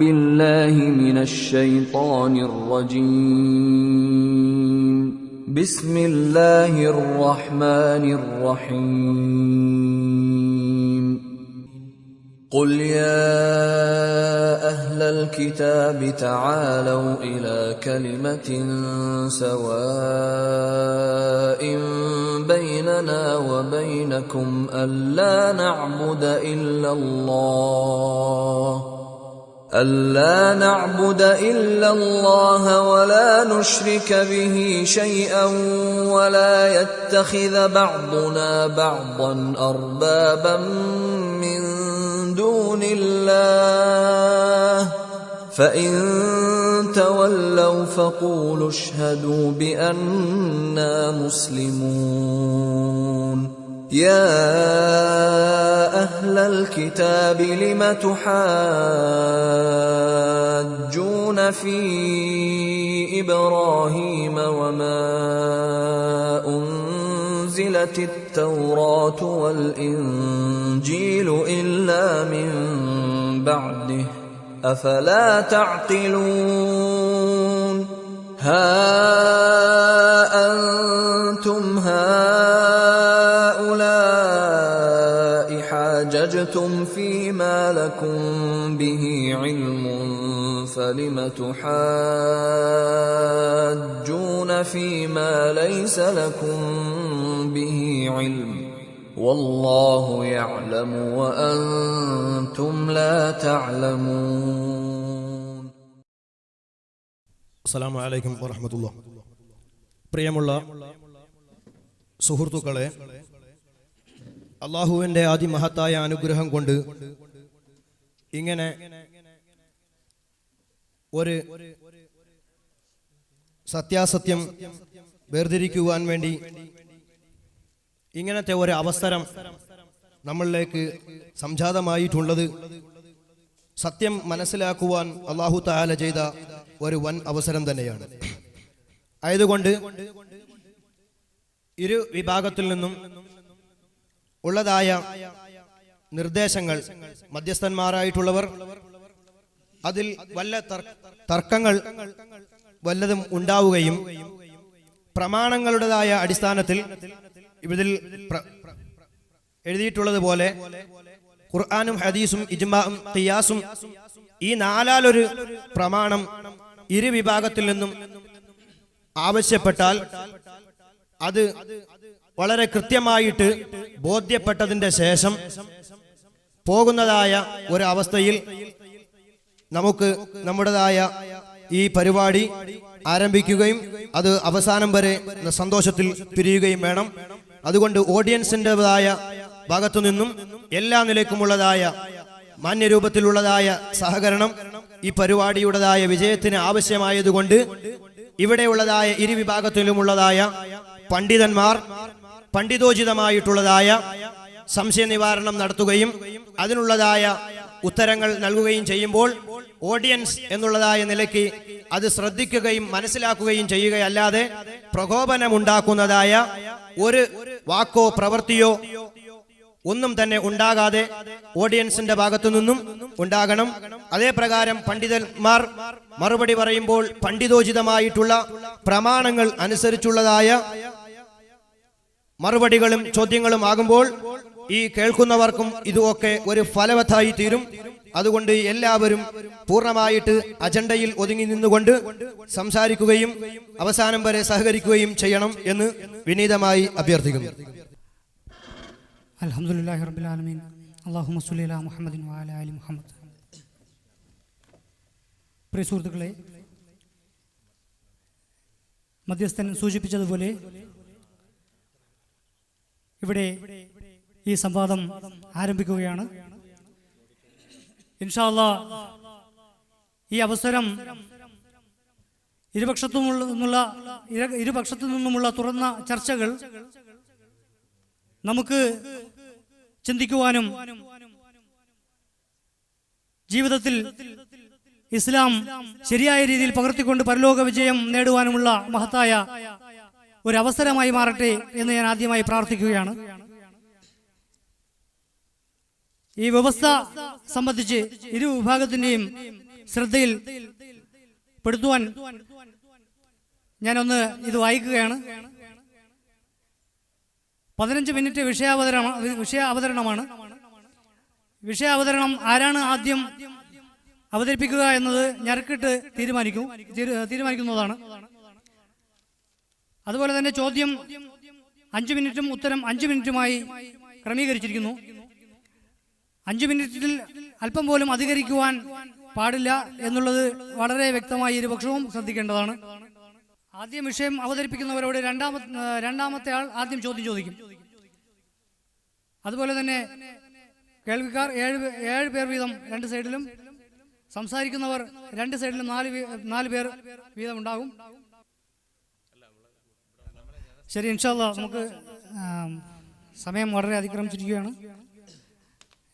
بالله من الشيطان الرجيم بسم الله الرحمن الرحيم قل يا أهل الكتاب تعالوا إلى كلمة سواء بيننا وبينكم ألا نعبد إلا الله ولا نشرك به شيئا ولا يتخذ بعضنا بعضا أربابا من دون الله فإن تولوا فقولوا اشهدوا بأننا مسلمون يا أهل الكتاب لم تحاجون في إبراهيم وما أنزلت التوراة والإنجيل إلا من بعده أفلا تعقلون ها أنتم هؤلاء حاججتم فيما لكم به علم فلم تحاجون فيما ليس لكم به علم والله يعلم وأنتم لا تعلمون. അസ്സലാമു അലൈക്കും വറഹ്മത്തുള്ളാഹി. പ്രിയമുള്ള സുഹൃത്തുക്കളെ, അല്ലാഹുവിൻ്റെ അതിമഹത്തായ അനുഗ്രഹം കൊണ്ട് ഇങ്ങനെ ഒരു സത്യാസത്യം വേർതിരിക്കുവാൻ വേണ്ടി ഇങ്ങനത്തെ ഒരു അവസരം നമ്മളിലേക്ക് സംജാതമായിട്ടുള്ളത് സത്യം മനസ്സിലാക്കുവാൻ അല്ലാഹു തആല ചെയ്ത ഒരു വൻ അവസരം തന്നെയാണ്. ആയതുകൊണ്ട് ഇരു വിഭാഗത്തിൽ നിന്നും ഉള്ളതായ നിർദ്ദേശങ്ങൾ, മധ്യസ്ഥന്മാരായിട്ടുള്ളവർ അതിൽ വല്ല തർക്കങ്ങൾ വല്ലതും ഉണ്ടാവുകയും പ്രമാണങ്ങളുടേതായ അടിസ്ഥാനത്തിൽ ഇതിൽ എഴുതിയിട്ടുള്ളതുപോലെ ഖുർആനും ഹദീസും ഇജ്മാഉം ഖിയാസും ഈ നാലാലൊരു പ്രമാണം ഇരു വിഭാഗത്തിൽ നിന്നും ആവശ്യപ്പെട്ടാൽ അത് വളരെ കൃത്യമായിട്ട് ബോധ്യപ്പെട്ടതിന്റെ ശേഷം പോകുന്നതായ ഒരവസ്ഥയിൽ നമുക്ക് നമ്മുടേതായ ഈ പരിപാടി ആരംഭിക്കുകയും അത് അവസാനം വരെ സന്തോഷത്തിൽ പിരിയുകയും വേണം. അതുകൊണ്ട് ഓഡിയൻസിൻ്റെതായ ഭാഗത്തു നിന്നും എല്ലാ നിലയ്ക്കുമുള്ളതായ മാന്യരൂപത്തിലുള്ളതായ സഹകരണം ഈ പരിപാടിയുടേതായ വിജയത്തിന് ആവശ്യമായതുകൊണ്ട് ഇവിടെയുള്ളതായ ഇരു വിഭാഗത്തിലുമുള്ളതായ പണ്ഡിതന്മാർ പണ്ഡിതോചിതമായിട്ടുള്ളതായ സംശയ നിവാരണം നടത്തുകയും അതിനുള്ളതായ ഉത്തരങ്ങൾ നൽകുകയും ചെയ്യുമ്പോൾ ഓഡിയൻസ് എന്നുള്ളതായ നിലയ്ക്ക് അത് ശ്രദ്ധിക്കുകയും മനസ്സിലാക്കുകയും ചെയ്യുകയല്ലാതെ പ്രകോപനമുണ്ടാക്കുന്നതായ ഒരു വാക്കോ പ്രവൃത്തിയോ ഒന്നും തന്നെ ഉണ്ടാകാതെ ഓഡിയൻസിന്റെ ഭാഗത്തു നിന്നും ഉണ്ടാകണം. അതേ പ്രകാരം പണ്ഡിതന്മാർ മറുപടി പറയുമ്പോൾ പണ്ഡിതോചിതമായിട്ടുള്ള പ്രമാണങ്ങൾ അനുസരിച്ചുള്ളതായ മറുപടികളും ചോദ്യങ്ങളും ആകുമ്പോൾ ഈ കേൾക്കുന്നവർക്കും ഇതൊക്കെ ഒരു ഫലവത്തായി തീരും. അതുകൊണ്ട് എല്ലാവരും പൂർണ്ണമായിട്ട് അജണ്ടയിൽ ഒതുങ്ങി നിന്നുകൊണ്ട് സംസാരിക്കുകയും അവസാനം വരെ സഹകരിക്കുകയും ചെയ്യണം എന്ന് വിനീതമായി അഭ്യർത്ഥിക്കുന്നു. അൽഹംദുലില്ലാഹി റബ്ബിൽ ആലമീൻ. അല്ലാഹുമ്മ സ്വല്ലി അലാ മുഹമ്മദിൻ വഅലാ ആലി മുഹമ്മദ്. പ്രിയ സുഹൃത്തുക്കളെ, മധ്യസ്ഥൻ സൂചിപ്പിച്ചതുപോലെ ഇവിടെ ഈ സംവാദം ആരംഭിക്കുകയാണ്. ഇൻഷാ അല്ലാഹ് ഈ അവസരം ഇരുപക്ഷത്തു നിന്നുമുള്ള തുറന്ന ചർച്ചകൾ നമുക്ക് ചിന്തിക്കുവാനും ജീവിതത്തിൽ ഇസ്ലാം ശരിയായ രീതിയിൽ പകർത്തിക്കൊണ്ട് പരലോക വിജയം നേടുവാനുമുള്ള മഹത്തായ ഒരു അവസരമായി മാറട്ടെ എന്ന് ഞാൻ ആദ്യമായി പ്രാർത്ഥിക്കുകയാണ്. ഈ വ്യവസ്ഥ സംബന്ധിച്ച് ഇരു വിഭാഗത്തിന്റെയും ശ്രദ്ധയിൽ പെടുത്തുവാൻ ഞാനൊന്ന് ഇത് വായിക്കുകയാണ്. 15 മിനിറ്റ് വിഷയാവതരണമാണ്. വിഷയാവതരണം ആരാണ് ആദ്യം അവതരിപ്പിക്കുക എന്നത് ഞരക്കിട്ട് തീരുമാനിക്കുന്നതാണ്. അതുപോലെ തന്നെ ചോദ്യം 5 മിനിറ്റും ഉത്തരം 5 മിനിറ്റുമായി ക്രമീകരിച്ചിരിക്കുന്നു. 5 മിനിറ്റിൽ അല്പം പോലും അധികരിക്കുവാൻ പാടില്ല എന്നുള്ളത് വളരെ വ്യക്തമായി ഇരുപക്ഷവും ശ്രദ്ധിക്കേണ്ടതാണ്. ആദ്യം വിഷയം അവതരിപ്പിക്കുന്നവരോട് രണ്ടാമത്തെ ആൾ ആദ്യം ചോദ്യം ചോദിക്കും. അതുപോലെ തന്നെ കേൾവിക്കാർ 7 പേർ വീതം 2 സൈഡിലും, സംസാരിക്കുന്നവർ 2 സൈഡിലും 4 പേർ വീതം ഉണ്ടാകും. ശരി, ഇൻഷാ അല്ലാഹ് നമുക്ക് സമയം വളരെ അതിക്രമിച്ചിരിക്കുകയാണ്.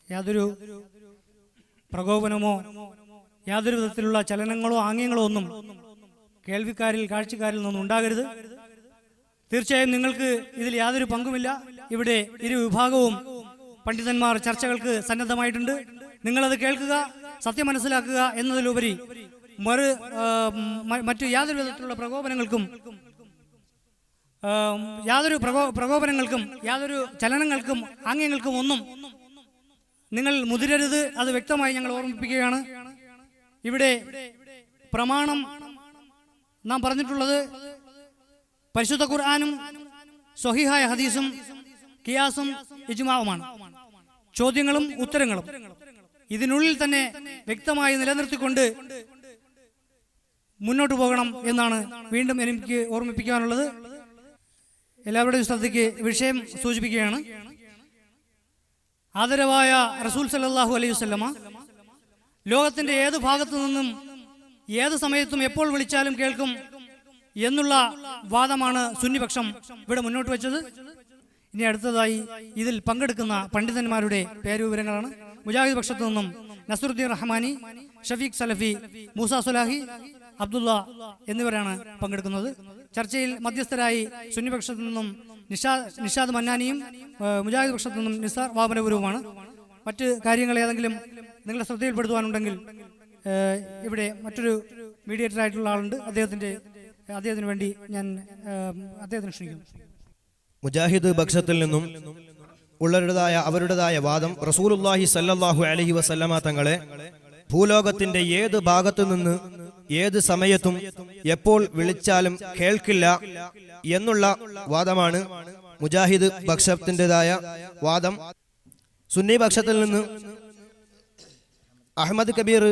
യാതൊരു പ്രകോപനമോ യാതൊരു വിധത്തിലുള്ള ചലനങ്ങളോ ആംഗ്യങ്ങളോ ഒന്നും കേൾവിക്കാരിൽ കാഴ്ചക്കാരിൽ നിന്നും ഉണ്ടാകരുത്. തീർച്ചയായും നിങ്ങൾക്ക് ഇതിൽ യാതൊരു പങ്കുമില്ല. ഇവിടെ ഇരു വിഭാഗവും പണ്ഡിതന്മാർ ചർച്ചകൾക്ക് സന്നദ്ധമായിട്ടുണ്ട്. നിങ്ങളത് കേൾക്കുക, സത്യം മനസ്സിലാക്കുക എന്നതിലുപരി മറ്റു യാതൊരു വിധത്തിലുള്ള പ്രകോപനങ്ങൾക്കും യാതൊരു ചലനങ്ങൾക്കും ആംഗ്യങ്ങൾക്കും ഒന്നും നിങ്ങൾ മുതിരരുത്. അത് വ്യക്തമായി ഞങ്ങൾ ഓർമ്മിപ്പിക്കുകയാണ്. ഇവിടെ പ്രമാണം നാം പറഞ്ഞിട്ടുള്ളത് പരിശുദ്ധ ഖുർആനും സ്വഹീഹായ ഹദീസും ഖിയാസും ഇജ്മാഉമാണ്. ചോദ്യങ്ങളും ഉത്തരങ്ങളും ഇതിനുള്ളിൽ തന്നെ വ്യക്തമായി നിലനിർത്തിക്കൊണ്ട് മുന്നോട്ട് പോകണം എന്നാണ് വീണ്ടും എനിക്ക് ഓർമ്മിപ്പിക്കാനുള്ളത്. എല്ലാവരുടെയും ശ്രദ്ധയ്ക്ക് വിഷയം സൂചിപ്പിക്കുകയാണ്. ആദരവായ റസൂൽ സല്ലല്ലാഹു അലൈഹി വസല്ലമ ലോകത്തിന്റെ ഏത് ഭാഗത്തു നിന്നും ഏത് സമയത്തും എപ്പോൾ വിളിച്ചാലും കേൾക്കും എന്നുള്ള വാദമാണ് സുന്നിപക്ഷം ഇവിടെ മുന്നോട്ട് വെച്ചത്. ഇനി അടുത്തതായി ഇതിൽ പങ്കെടുക്കുന്ന പണ്ഡിതന്മാരുടെ പേരുവിവരങ്ങളാണ്. മുജാഹിദ് പക്ഷത്തു നിന്നും നസറുദ്ദീൻ റഹ്മാനി, ഷഫീഖ് സലഫി, മൂസ സുലാഹി, അബ്ദുള്ള എന്നിവരാണ് പങ്കെടുക്കുന്നത്. ചർച്ചയിൽ മധ്യസ്ഥരായി സുന്നിപക്ഷത്തു നിന്നും നിഷാദ് മന്നാനിയും മുജാഹിദ് പക്ഷത്തു നിന്നും നിസാർ വാമനപുരവുമാണ്. മറ്റ് കാര്യങ്ങൾ ഏതെങ്കിലും നിങ്ങളുടെ ശ്രദ്ധയിൽപ്പെടുത്തുവാനുണ്ടെങ്കിൽ ഇവിടെ മറ്റൊരു മീഡിയേറ്റർ ആയിട്ടുള്ള ആളുണ്ട്. അദ്ദേഹത്തിന് വേണ്ടി ഞാൻ അദ്ദേഹത്തിന് ക്ഷണിക്കുന്നു. മുജാഹിദ് പക്ഷത്തിൽ നിന്നും അവരുടേതായ വാദം റസൂലുള്ളാഹി സല്ലല്ലാഹു അലൈഹി വസല്ലമ തങ്ങളെ ഭൂലോകത്തിന്റെ ഏത് ഭാഗത്തു നിന്ന് ഏത് സമയത്തും എപ്പോൾ വിളിച്ചാലും കേൾക്കില്ല എന്നുള്ള വാദമാണ് മുജാഹിദ് പക്ഷത്തിൻ്റെതായ വാദം. സുന്നി പക്ഷത്തിൽ നിന്ന് അഹമ്മദ് കബീർ,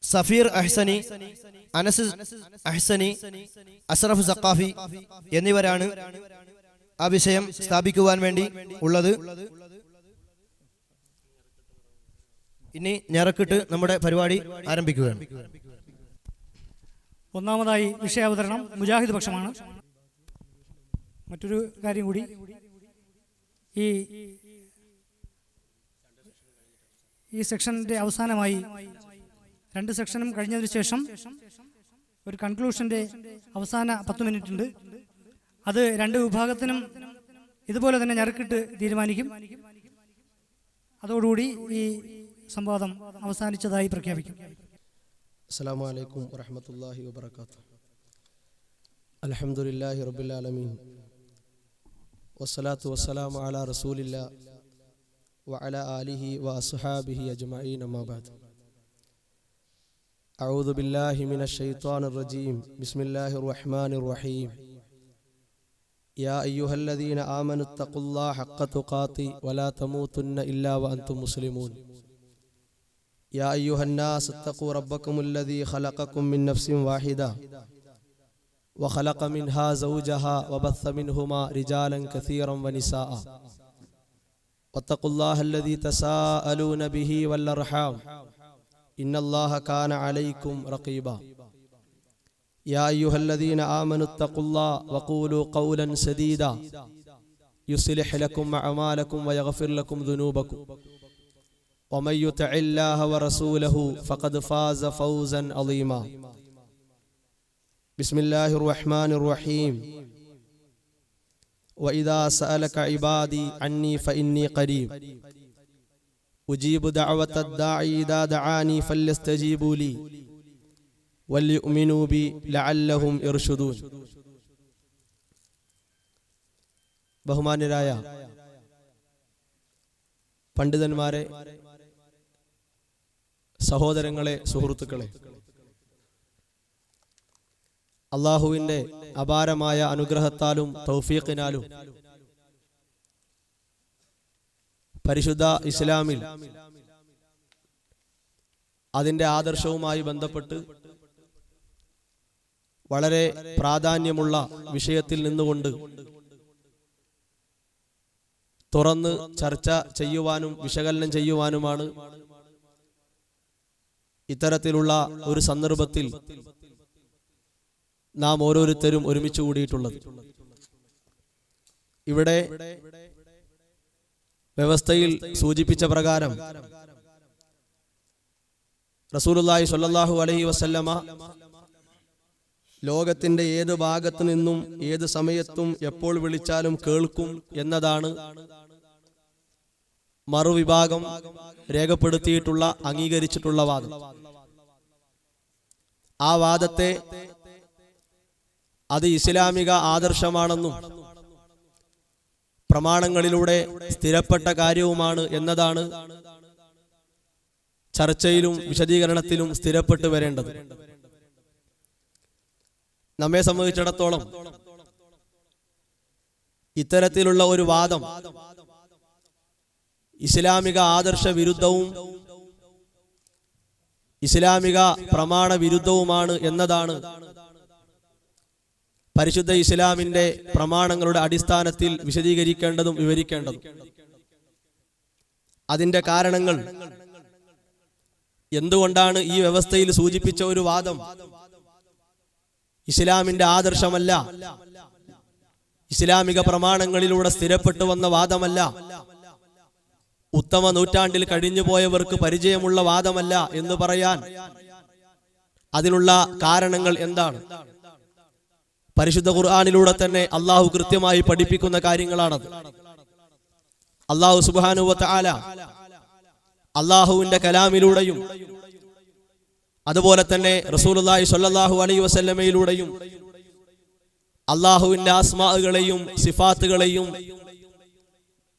സഫീർ അഹ്സനി, അനസ് അഹ്സനി, അഷ്റഫ് സഖാഫി എന്നിവരാണ് ആ വിഷയം സ്ഥാപിക്കുവാൻ വേണ്ടി ഉള്ളത്. ഇനി ഞരക്കിട്ട് നമ്മുടെ പരിപാടി ആരംഭിക്കുകയാണ്. ഒന്നാമതായി വിഷയാവതരണം മുജാഹിദ് പക്ഷമാണ്. മറ്റൊരു കാര്യം കൂടി, ഈ സെക്ഷന്റെ അവസാനമായി 2 സെക്ഷനും കഴിഞ്ഞതിന് ശേഷം ഒരു കൺക്ലൂഷന്റെ അവസാന 10 മിനിറ്റ് ഉണ്ട്. അത് 2 വിഭാഗത്തിനും ഇതുപോലെ തന്നെ ഞരക്കിട്ട് തീരുമാനിക്കും. അതോടുകൂടി ഈ സംവാദം അവസാനിച്ചതായി പ്രഖ്യാപിക്കും. അസ്സലാമു അലൈക്കും വറഹ്മത്തുള്ളാഹി വബറകാതുഹു. അൽഹംദുലില്ലാഹി റബ്ബിൽ ആലമീൻ വസ്സലാത്തു വസ്സലാമു അലാ റസൂലില്ലാഹ് വഅലാ ആലിഹി വഅസ്ഹാബിഹി അജ്മഈൻ. അമ്മാ ബഅദ്. അഊദു ബില്ലാഹി മിനശ് ശൈത്വാനിർ റജീം. ബിസ്മില്ലാഹിർ റഹ്മാനിർ റഹീം. യാ അയ്യുഹല്ലദീന ആമനുത്തഖുല്ലാഹ ഹഖ്ക തുഖാതി വലാ തമൂതുന്ന ഇല്ലാ വഅൻതും മുസ്ലിമൂൻ. يا أيها الناس اتقوا ربكم الذي خلقكم من نفس واحدة وخلق منها زوجها وبث منهما رجالا كثيرا ونساء واتقوا الله الذي تساءلون به والأرحام إن الله كان عليكم رقيبا. يا أيها الذين آمنوا اتقوا الله وقولوا قولا سديدا يصلح لكم أعمالكم ويغفر لكم ذنوبكم ومن يطع الله ورسوله فقد فاز فوزا عظيما. بسم الله الرحمن الرحيم. وإذا سألك عبادي عني فإني قريب ഉജീബു ദഅവത്തദ് ദാഇ ഇദാ ദഅാനി ഫല്യസ്തജീബൂ ലി വൽയുഅ്മിനൂ ബി ലഅല്ലഹും യർഷുദൂൻ. ബഹുമാന്യരായ പണ്ഡിതന്മാരെ, സഹോദരങ്ങളെ, സുഹൃത്തുക്കളെ, അള്ളാഹുവിൻ്റെ അപാരമായ അനുഗ്രഹത്താലും തൗഫീഖിനാലും പരിശുദ്ധ ഇസ്ലാമിൽ അതിൻ്റെ ആദർശവുമായി ബന്ധപ്പെട്ട് വളരെ പ്രാധാന്യമുള്ള വിഷയത്തിൽ നിന്നുകൊണ്ട് തുറന്ന് ചർച്ച ചെയ്യുവാനും വിശകലനം ചെയ്യുവാനുമാണ് ഇത്തരത്തിലുള്ള ഒരു സന്ദർഭത്തിൽ നാം ഓരോരുത്തരും ഒരുമിച്ച് കൂടിയിട്ടുള്ളത്. ഇവിടെ വ്യവസ്ഥയിൽ സൂചിപ്പിച്ച പ്രകാരം റസൂലുള്ളാഹി സ്വല്ലല്ലാഹു അലൈഹി വസല്ലമ ലോകത്തിന്റെ ഏത് ഭാഗത്തു നിന്നും ഏത് സമയത്തും എപ്പോൾ വിളിച്ചാലും കേൾക്കും എന്നതാണ് മറുവിഭാഗം രേഖപ്പെടുത്തിയിട്ടുള്ള അംഗീകരിച്ചിട്ടുള്ള വാദം. ആ വാദത്തെ അത് ഇസ്ലാമിക ആദർശമാണെന്നും പ്രമാണങ്ങളിലൂടെ സ്ഥിരപ്പെട്ട കാര്യവുമാണ് എന്നതാണ് ചർച്ചയിലും വിശദീകരണത്തിലും സ്ഥിരപ്പെട്ടു വരേണ്ടത്. നമ്മെ സംബന്ധിച്ചിടത്തോളം ഇത്തരത്തിലുള്ള ഒരു വാദം ഇസ്ലാമിക ആദർശ വിരുദ്ധവും ഇസ്ലാമിക പ്രമാണ വിരുദ്ധവുമാണ് എന്നതാണ് പരിശുദ്ധ ഇസ്ലാമിന്റെ പ്രമാണങ്ങളുടെ അടിസ്ഥാനത്തിൽ വിശദീകരിക്കേണ്ടതും വിവരിക്കേണ്ടതും. അതിന്റെ കാരണങ്ങൾ എന്തുകൊണ്ടാണ് ഈ വ്യവസ്ഥയിൽ സൂചിപ്പിച്ച ഒരു വാദം ഇസ്ലാമിന്റെ ആദർശമല്ല, ഇസ്ലാമിക പ്രമാണങ്ങളിലൂടെ സ്ഥിരപ്പെട്ടു വന്ന വാദമല്ല, ഉത്തമ നൂറ്റാണ്ടിൽ കഴിഞ്ഞുപോയവർക്ക് പരിചയമുള്ള വാദമല്ല എന്ന് പറയാൻ അതിനുള്ള കാരണങ്ങൾ എന്താണ്? പരിശുദ്ധ ഖുർആനിലൂടെ തന്നെ അള്ളാഹു കൃത്യമായി പഠിപ്പിക്കുന്ന കാര്യങ്ങളാണത്. അള്ളാഹു സുബ്ഹാനഹു വ തആല അള്ളാഹുവിന്റെ കലാമിലൂടെയും അതുപോലെ തന്നെ റസൂലുള്ളാഹി സ്വല്ലല്ലാഹു അലൈഹി വസല്ലമയിലൂടെയും അള്ളാഹുവിന്റെ അസ്മാഅുകളെയും സിഫാത്തുകളെയും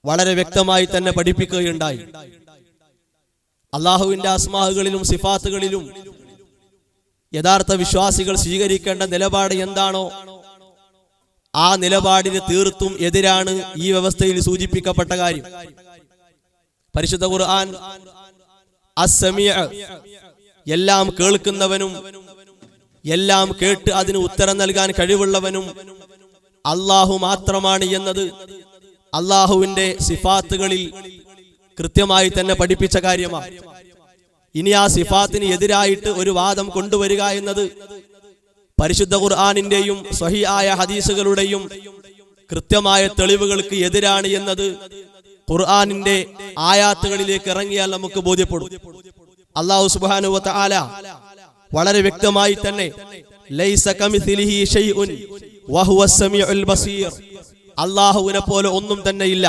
വളരെ വ്യക്തമായി തന്നെ പഠിപ്പിക്കുകയുണ്ടായി. അള്ളാഹുവിന്റെ അസ്മാഅുകളിലും സിഫാത്തുകളിലും യഥാർത്ഥ വിശ്വാസികൾ സ്വീകരിക്കേണ്ട നിലപാട് എന്താണോ ആ നിലപാടിന് തീർത്തും എതിരാണ് ഈ വ്യവസ്ഥയിൽ സൂചിപ്പിക്കപ്പെട്ട കാര്യം. പരിശുദ്ധ ഖുർആൻ അസ്സമീഅ, എല്ലാം കേൾക്കുന്നവനും എല്ലാം കേട്ട് അതിന് ഉത്തരം നൽകാൻ കഴിവുള്ളവനും അള്ളാഹു മാത്രമാണ് എന്നത് അള്ളാഹുവിന്റെ സിഫാത്തുകളിൽ കൃത്യമായി തന്നെ പഠിപ്പിച്ച കാര്യമാണ്. ഇനി ആ സിഫാത്തിന് എതിരായിട്ട് ഒരു വാദം കൊണ്ടുവരിക എന്നത് പരിശുദ്ധ ഖുർആനിന്റെയും സ്വഹീഹായ ഹദീസുകളുടെയും കൃത്യമായ തെളിവുകൾക്ക് എതിരാണ് എന്നത് ഖുർആനിന്റെ ആയാത്തുകളിലേക്ക് ഇറങ്ങിയാൽ നമുക്ക് ബോധ്യപ്പെടും. അല്ലാഹു സുബ്ഹാനഹു വ തആല വളരെ വ്യക്തമായി തന്നെ ലൈസ കമിസ്ലിഹി ശൈഉൻ വഹുവസ് സമീഉൽ ബസീർ, അല്ലാഹുവിനെ പോലെ ഒന്നും തന്നെ ഇല്ല.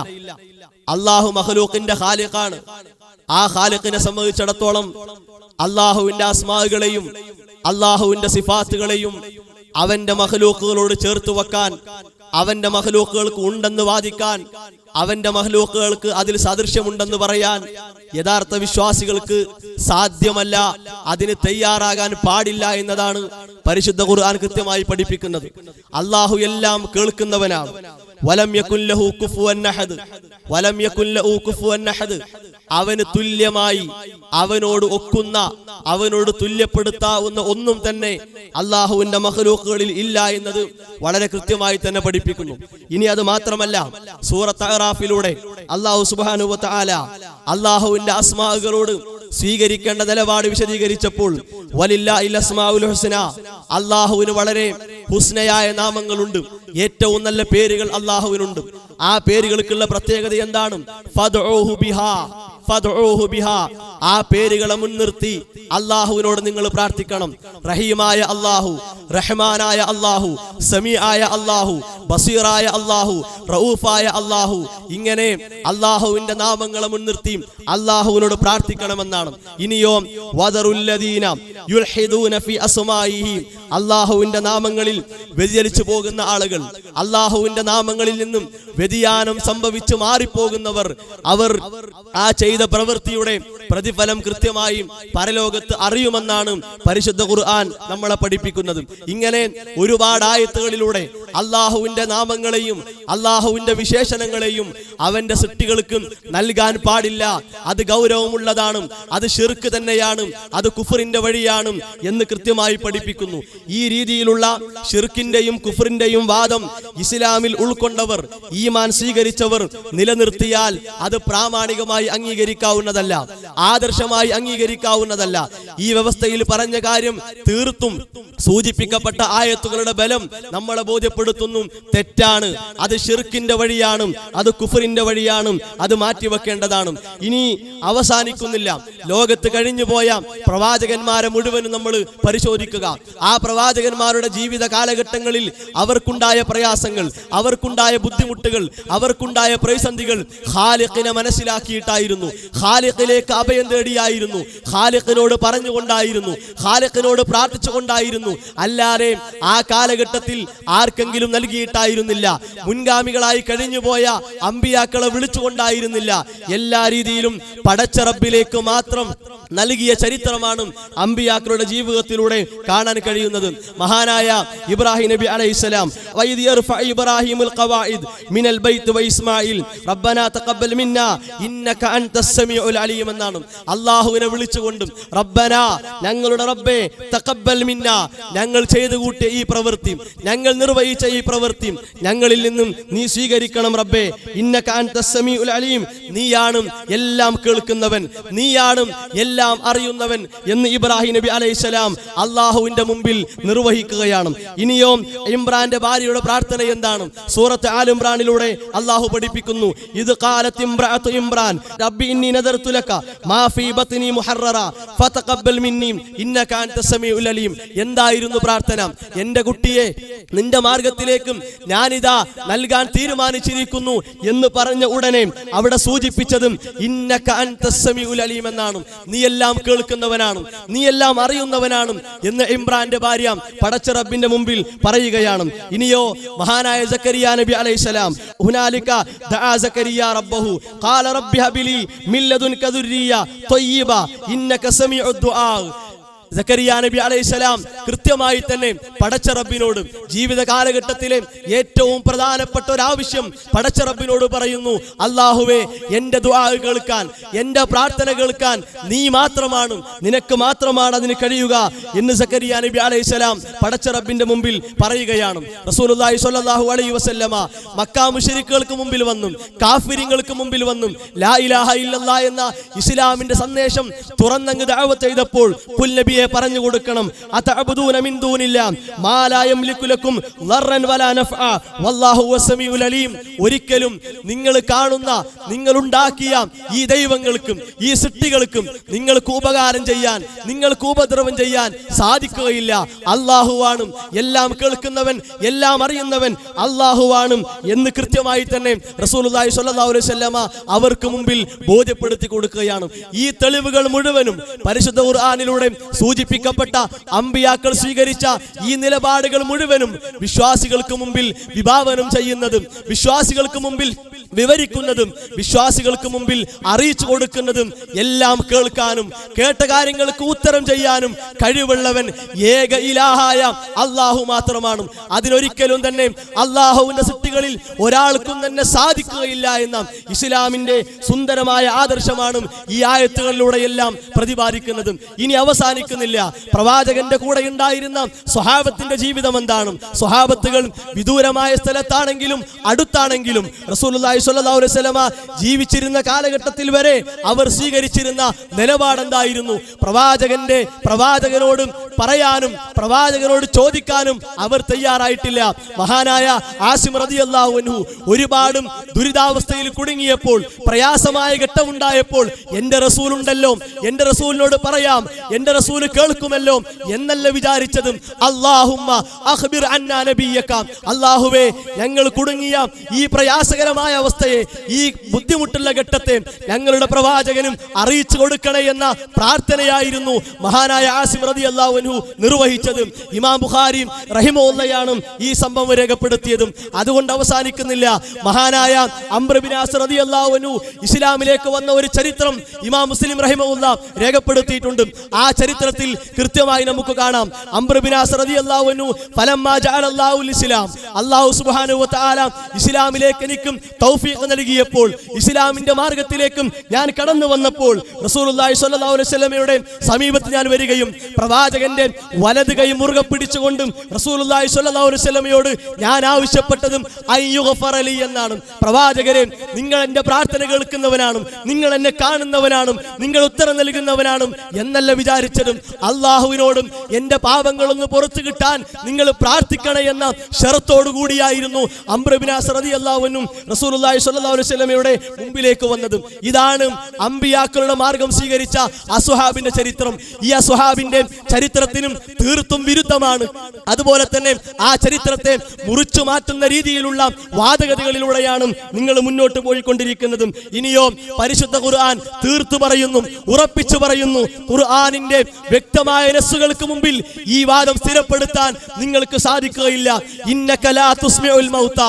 അല്ലാഹു മഖ്ലൂഖിന്റെ ഖാലിഖാണ്. ആ ഖാലിഖിനെ സംബന്ധിച്ചിടത്തോളം അല്ലാഹുവിന്റെ അസ്മാഅുകളെയും അല്ലാഹുവിന്റെ സിഫാത്തുകളെയും അവന്റെ മഖ്ലൂഖുകളോട് ചേർത്ത് വെക്കാൻ, അവന്റെ മഖ്ലൂഖുകൾക്ക് ഉണ്ടെന്ന് വാദിക്കാൻ, അവന്റെ മഖ്ലൂഖുകൾക്ക് അതിൽ സദൃശ്യമുണ്ടെന്ന് പറയാൻ യഥാർത്ഥ വിശ്വാസികൾക്ക് സാധ്യമല്ല, അതിന് തയ്യാറാകാൻ പാടില്ല എന്നതാണ് പരിശുദ്ധ ഖുർആൻ കൃത്യമായി പഠിപ്പിക്കുന്നത്. അല്ലാഹു എല്ലാം കേൾക്കുന്നവനാണ്. വലം യകുൻ ലഹു കുഫുവൻ അഹദ്, വലം യകുൻ ലഹു കുഫുവൻ അഹദ്, അവന് തുല്യമായി അവനോട് ഒക്കുന്ന അവനോട് തുല്യപ്പെടുത്താവുന്ന ഒന്നും തന്നെ അള്ളാഹുവിന്റെ മഖ്ലൂഖുകളിൽ ഇല്ല എന്നത് വളരെ കൃത്യമായി തന്നെ പഠിപ്പിക്കുന്നു. ഇനി അത് മാത്രമല്ല, സൂറത്ത് അഅറാഫിലൂടെ അല്ലാഹു സുബ്ഹാനഹു വ തആല അള്ളാഹുവിന്റെ അസ്മാഅുകളോട് സ്വീകരിക്കേണ്ട നിലപാട് വിശദീകരിച്ചപ്പോൾ വലില്ലാഹിൽ അസ്മാഉൽ ഹുസ്ന, അള്ളാഹുവിന് വളരെ ഹുസ്നയായ നാമങ്ങളുണ്ട്. ഏറ്റവും നല്ല പേരുകൾ അള്ളാഹുവിനുണ്ട്. ആ പേരുകൾക്കുള്ള പ്രത്യേകത എന്താണ്? ഫദ്ഉഹു ബിഹാ, ഫദ്ഉഹു ബിഹാ. ആ പേരുകളെ മുൻനിർത്തി അള്ളാഹുവിനോട് നിങ്ങൾ പ്രാർത്ഥിക്കണം. റഹീമായ അള്ളാഹു, റഹ്മാനായ അള്ളാഹു, സമീആയ അള്ളാഹു, ബസീറായ അള്ളാഹു, റഊഫായ അള്ളാഹു, ഇങ്ങനെ അള്ളാഹുവിന്റെ നാമങ്ങളെ മുൻനിർത്തി അള്ളാഹുവിനോട് പ്രാർത്ഥിക്കണമെന്നാണ്. ഇനിയോ വദറുല്ലദീന യുൽഹിദൂന ഫി അസ്മാഇഹി, അള്ളാഹുവിന്റെ നാമങ്ങളിൽ വ്യതിചലിച്ചു പോകുന്ന ആളുകൾ, അള്ളാഹുവിന്റെ നാമങ്ങളിൽ നിന്നും വ്യതിയാനം സംഭവിച്ചു മാറിപ്പോകുന്നവർ, അവർ ആ ചെയ്ത പ്രവൃത്തിയുടെ പ്രതിഫലം കൃത്യമായി പരലോകത്ത് അറിയുമെന്നാണ് പരിശുദ്ധ ഖുർആൻ നമ്മളെ പഠിപ്പിക്കുന്നത്. ഇങ്ങനെ ഒരുപാട് ആയത്തുകളിലൂടെ അള്ളാഹുവിന്റെ നാമങ്ങളെയും അള്ളാഹുവിന്റെ വിശേഷണങ്ങളെയും അവന്റെ സൃഷ്ടികൾക്ക് നൽകാൻ പാടില്ല, അത് ഗൗരവമുള്ളതാണ്, അത് ശിർക്ക് തന്നെയാണ്, അത് കുഫറിന്റെ വഴിയാണ് എന്ന് കൃത്യമായി പഠിപ്പിക്കുന്നു. ഈ രീതിയിലുള്ള ശിർക്കിന്റെയും കുഫറിന്റെയും വാദം ഇസ്ലാമിൽ ഉൾക്കൊണ്ടവർ, ഈമാൻ സ്വീകരിച്ചവർ നിലനിർത്തിയാൽ അത് പ്രാമാണികമായി അംഗീകരിക്കാവുന്നതല്ല, ആദർശമായി അംഗീകരിക്കാവുന്നതല്ല. ഈ വ്യവസ്ഥയിൽ പറഞ്ഞ കാര്യം തീർത്തും സൂചിപ്പിക്കപ്പെട്ട ആയത്തുകളുടെ ബലം നമ്മളെ ബോധ്യപ്പെടുത്തുന്നു, തെറ്റാണ്, അത് ശിർക്കിന്റെ വഴിയാണ്, അത് കുഫറിന്റെ വഴിയാണ്, അത് മാറ്റിവെക്കേണ്ടതാണ്. ഇനി അവസാനിക്കുന്നില്ല. ലോകത്ത് കഴിഞ്ഞുപോയ പ്രവാചകന്മാരെ മുഴുവനും നമ്മൾ പരിശോധിക്കുക. ആ പ്രവാചകന്മാരുടെ ജീവിത കാലഘട്ടങ്ങളിൽ അവർക്കുണ്ടായ പ്രയാസങ്ങൾ, അവർക്കുണ്ടായ ബുദ്ധിമുട്ടുകൾ, അവർക്കുണ്ടായ പ്രതിസന്ധികൾ ഖാലിഖിനെ മനസ്സിലാക്കിയിട്ടായിരുന്നു, ഖാലിഖിലേക്ക് അഭയം തേടിയായിരുന്നു, ഖാലിഖിനോട് പറഞ്ഞുകൊണ്ടായിരുന്നു, ഖാലിഖിനോട് പ്രാർത്ഥിച്ചുകൊണ്ടായിരുന്നു. അല്ലാതെ ആ കാലഘട്ടത്തിൽ ആർക്കെങ്കിലും നൽകിയിട്ടായിരുന്നില്ല. മുൻഗാമികളായി കഴിഞ്ഞുപോയ അമ്പിയാക്കളെ വിളിച്ചുകൊണ്ടായിരുന്നില്ല. എല്ലാ രീതിയിലും പടച്ച റബ്ബിലേക്ക് മാത്രം നൽകിയ ചരിത്രമാണ് അമ്പിയാക്കളുടെ ജീവിതത്തിലൂടെ കാണാൻ കഴിയുന്നത്. മഹാനായ ഇബ്രാഹിം നബി അലൈഹിസ്സലാം, വഇദ് യർഫഉ ഇബ്രാഹിമുൽ ഖവാഇദ് മിനൽ ബൈത്ത് വഇസ്മാഈൽ റബ്ബനാ തഖബ്ബൽ മിന്നാ ഇന്നക അൻതസ് സമീഉൽ അലീം എന്നാണ്. അല്ലാഹുവിനെ വിളിച്ചുകൊണ്ടും റബ്ബനാ, ഞങ്ങളുടെ റബ്ബേ, തഖബ്ബൽ മിന്നാ, ഞങ്ങൾ ചെയ്തു കൂട്ടിയ ഈ പ്രവൃത്തി, ഞങ്ങൾ നിർവഹിച്ച ഈ പ്രവൃത്തി ഞങ്ങളിൽ നിന്നും നീ സ്വീകരിക്കണം റബ്ബേ. ഇന്നക അൻതസ് സമീഉൽ അലീം, നീയാണ് എല്ലാം കേൾക്കുന്നവൻ, നീയാണ് എല്ലാം അറിയുന്നവൻ എന്ന് ഇബ്രാഹിം നബി അലൈഹിസ്സലാം അള്ളാഹുവിന്റെ മുമ്പിൽ നിർവഹിക്കുകയാണ്. ഇനിയോ ഇമ്രാന്റെ ഭാര്യയുടെ പ്രാർത്ഥന എന്താണ്? സൂറത്ത് ആൽ ഇമ്രാനിലൂടെ അള്ളാഹു പഠിപ്പിക്കുന്നു, ഇത് ഖാലത്ത് ഇംറഅതു ഇമ്രാൻ റബ്ബി ഇന്നി നദർതു ലക മാ ഫീ ബത്നി മുഹററ ഫതഖബ്ബൽ മിന്നി ഇന്നക അൻതസ് സമീഉൽ അലീം. എന്തായിരുന്നു പ്രാർത്ഥന? എന്റെ കുട്ടിയെ നിന്റെ മാർഗത്തിലേക്കും ഞാനിതാ നൽകാൻ തീരുമാനിച്ചിരിക്കുന്നു എന്ന് പറഞ്ഞ ഉടനെ അവിടെ സൂചിപ്പിച്ചതും ഇന്നക അൻതസ് സമീഉൽ അലീം എന്നാണ്. നീ എല്ലാം കേൾക്കുന്നവനാണ്, നീ എല്ലാം അറിയുന്നവനാണ് എന്ന് ഇമ്രാന്റെ ഭാര്യ പടച്ച റബ്ബിന്റെ മുമ്പിൽ പറയുകയാണ്. ഇനിയോ മഹാനായ സക്കരിയ നബി അലൈഹിസ്സലാം, ഹുനാലിക ദഅ സക്കരിയ റബ്ബഹു ഖാല റബ്ബി ഹബിലി മിൻ ലദുൻക ദുർരിയ ത്വയ്യിബ ഇന്നക സമീഉദ് ദുആ. സക്കരിയ നബി അലൈഹിസ്സലാം കൃത്യമായി തന്നെ പടച്ച റബ്ബിനോട് ജീവിത കാലഘട്ടത്തിലെ ഏറ്റവും പ്രധാനപ്പെട്ട ഒരു ആവശ്യം പടച്ച റബ്ബിനോട് പറയുന്നു, അല്ലാഹുവേ, എന്റെ ദുആ കേൾക്കാൻ, എന്റെ പ്രാർത്ഥന കേൾക്കാൻ നീ മാത്രമാണ്, നിനക്ക് മാത്രമാണ് അതിന് കഴിയുക എന്ന് സക്കരിയ നബി അലൈഹിസ്സലാം പടച്ച റബ്ബിന്റെ മുമ്പിൽ പറയുകയാണ്. റസൂലുള്ളാഹി സ്വല്ലല്ലാഹു അലൈഹി വസല്ലമ മക്ക മുശ്രിക്കുകൾക്ക് മുമ്പിൽ വന്നും കാഫിരിങ്ങൾക്ക് മുമ്പിൽ വന്നും ലാ ഇലാഹ ഇല്ലല്ലാഹ് എന്ന ഇസ്ലാമിന്റെ സന്ദേശം തുറന്നങ്ങ് ദഅവത്ത് ചെയ്തപ്പോൾ പുൽനബിയെ പറഞ്ഞു കൊടുക്കണം, അതഅബുദൂന മിൻ ദൂനില്ലാ മാ ലാ യംലികു ലക്കും ദർറൻ വലാ നഫ്അ വല്ലാഹു വസ്സമീഉൽ അലീം. ഒരിക്കലും നിങ്ങൾ കാണുന്ന, നിങ്ങൾ ഉണ്ടാക്കിയ ഈ ദൈവങ്ങൾക്കും ഈ സൃഷ്ടികൾക്കും നിങ്ങൾക്ക് ഉപകാരം ചെയ്യാൻ, നിങ്ങൾക്ക് ഉപദ്രവം ചെയ്യാൻ സാധിക്കുകയില്ല. അല്ലാഹുവാണ് എല്ലാം കേൾക്കുന്നവൻ, എല്ലാം അറിയുന്നവൻ അല്ലാഹുവാണ് എന്ന് കൃത്യമായി തന്നെ റസൂലുള്ളാഹി സ്വല്ലല്ലാഹു അലൈഹി വസല്ലമ അവർക്ക് മുമ്പിൽ ബോധ്യപ്പെടുത്തി കൊടുക്കുകയാണ്. ഈ തെളിവുകൾ മുഴുവനും പരിശുദ്ധ ഖുർആനിലൂടെ സൂചിപ്പിക്കപ്പെട്ട അമ്പിയാക്കൾ സ്വീകരിച്ച ഈ നിലപാടുകൾ മുഴുവനും വിശ്വാസികൾക്ക് മുമ്പിൽ വിഭാവനം ചെയ്യുന്നതും വിശ്വാസികൾക്ക് മുമ്പിൽ വിവരിക്കുന്നതും വിശ്വാസികൾക്ക് മുമ്പിൽ അറിയിച്ചു കൊടുക്കുന്നതും എല്ലാം കേൾക്കാനും കേട്ട കാര്യങ്ങൾക്ക് ഉത്തരം ചെയ്യാനും കഴിവുള്ളവൻ ഏക ഇലാഹായ അല്ലാഹു മാത്രമാണ്. അതിനൊരിക്കലും തന്നെ അല്ലാഹുവിന്റെ സൃഷ്ടികളിൽ ഒരാൾക്കും തന്നെ സാധിക്കുകയില്ല എന്ന ഇസ്ലാമിന്റെ സുന്ദരമായ ആദർശമാണ് ഈ ആയത്തുകളിലൂടെ എല്ലാം പ്രതിപാദിക്കുന്നതും. ഇനി അവസാനിക്കുന്നില്ല. പ്രവാചകന്റെ കൂടെ ഉണ്ടായിരുന്ന സ്വഹാബത്തിന്റെ ജീവിതം എന്താണ്? സ്വഹാബത്തുകൾ വിദൂരമായ സ്ഥലത്താണെങ്കിലും അടുത്താണെങ്കിലും റസൂലുള്ളാഹി സ്വല്ലല്ലാഹു അലൈഹി വസല്ലമ ജീവിച്ചിരുന്ന കാലഘട്ടത്തിൽ വരെ അവർ സ്വീകരിച്ചിരുന്ന നിലപാടെന്തായിരുന്നു? പ്രവാചകനോടും പറയാനും പ്രവാചകനോട് ചോദിക്കാനും അവർ തയ്യാറായിട്ടില്ല. മഹാനായ ആസിം റളിയല്ലാഹു അൻഹു ഒരുപാട് ദുരിതാവസ്ഥയിൽ കുടുങ്ങിയപ്പോൾ, പ്രയാസമായ ഘട്ടമുണ്ടായപ്പോൾ എന്റെ റസൂലുണ്ടല്ലോ, എന്റെ റസൂലിനോട് പറയാം, എന്റെ റസൂൽ കേൾക്കുമല്ലോ എന്നല്ല വിചാരിച്ചതും. അല്ലാഹുമ്മ അഖ്ബിർ അന്നാ നബിയക, അല്ലാഹുവേ ഞങ്ങൾ കുടുങ്ങിയ ഈ പ്രയാസകരമായ അവസ്ഥയെ, ഈ ബുദ്ധിമുട്ടുള്ള ഘട്ടത്തെ ഞങ്ങളുടെ പ്രവാചകനും അറിയിച്ചു കൊടുക്കണേ എന്ന പ്രാർത്ഥനയായിരുന്നു മഹാനായ ആസിം റളിയല്ലാഹു അൻഹു നിർവഹിച്ചത്. ഇമാം ബുഖാരി റഹിമഹുള്ളയാണ് ഈ സംഭവം രേഖപ്പെടുത്തിയതും. അതുകൊണ്ട് അവസാനിക്കുന്നില്ല. മഹാനായ അംർ ബിൻ ആസ് റളിയല്ലാഹു അൻഹു ഇസ്ലാമിലേക്ക് വന്ന ഒരു ചരിത്രം ഇമാം മുസ്ലിം റഹിമഹുള്ള രേഖപ്പെടുത്തിയിട്ടുണ്ട്. ആ ചരിത്രത്തിൽ കൃത്യമായി നമുക്ക് കാണാം, അംർ ബിൻ ആസ് റളിയല്ലാഹു അൻഹു ഫലമ്മാ ജഅലല്ലാഹുൽ ഇസ്ലാം, അല്ലാഹു സുബ്ഹാനഹു വ തആല ഇസ്ലാമിലേക്ക് എനിക്കും തൗഫീഖ് നൽകിയപ്പോൾ, ഇസ്ലാമിന്റെ മാർഗത്തിലേക്കും ഞാൻ കടന്നു വന്നപ്പോൾ റസൂലുള്ളാഹി സ്വല്ലല്ലാഹു അലൈഹി വസല്ലമയുടെ സമീപത്ത് ഞാൻ വരികയും പ്രവാചകന്റെ വലത് കൈ മുറുകെ പിടിച്ചുകൊണ്ടും റസൂലുള്ളാഹി സ്വല്ലല്ലാഹു അലൈഹി വസല്ലമയോട് ഞാൻ ആവശ്യപ്പെട്ടതും അയ്യുഗ്ഫറ ലി എന്നാണ്. പ്രവാചകരെ, നിങ്ങൾ എന്റെ പ്രാർത്ഥന കേൾക്കുന്നവനാണ്, നിങ്ങൾ എന്നെ കാണുന്നവനാണ്, നിങ്ങൾ ഉത്തരം നൽകുന്നവനാണ് എന്നല്ല വിചാരിച്ചതും. അള്ളാഹുവിനോടും എന്റെ പാപങ്ങളൊന്ന് പുറത്തു കിട്ടാൻ നിങ്ങൾ പ്രാർത്ഥിക്കണേ എന്ന ഷറത്തോടു കൂടിയായിരുന്നു അംർ ബിൻ ആസ് റളിയല്ലാഹു അൻഹു റസൂലുള്ളാഹി സ്വല്ലല്ലാഹു അലൈഹി വസല്ലമയുടെ മുമ്പിലേക്ക് വന്നതും. ഇതാണ് അമ്പിയാക്കളുടെ മാർഗം സ്വീകരിച്ച അസ്ഹാബിന്റെ ചരിത്രം. ഈ അസ്ഹാബിന്റെ ചരിത്രത്തിനും തീർത്തും വിരുദ്ധമാണ്. അതുപോലെ തന്നെ ആ ചരിത്രത്തെ മുറിച്ചു മാറ്റുന്ന രീതിയിലുള്ള വാദഗതികളിലൂടെയാണ് നിങ്ങൾ മുന്നോട്ട് പോയിക്കൊണ്ടിരിക്കുന്നതും. ഇനിയോ പരിശുദ്ധ ഖുർആൻ തീർത്തു പറയുന്നു, ഉറപ്പിച്ചു പറയുന്നു, ഖുർആനിന്റെ വ്യക്തമായ നസ്സുകൾക്ക് മുമ്പിൽ ഈ വാദം സ്ഥിരപ്പെടുത്താൻ നിങ്ങൾക്ക് സാധിക്കുകയില്ല. ഇന്നക ലാ തുസ്മിഉൽ മൗത,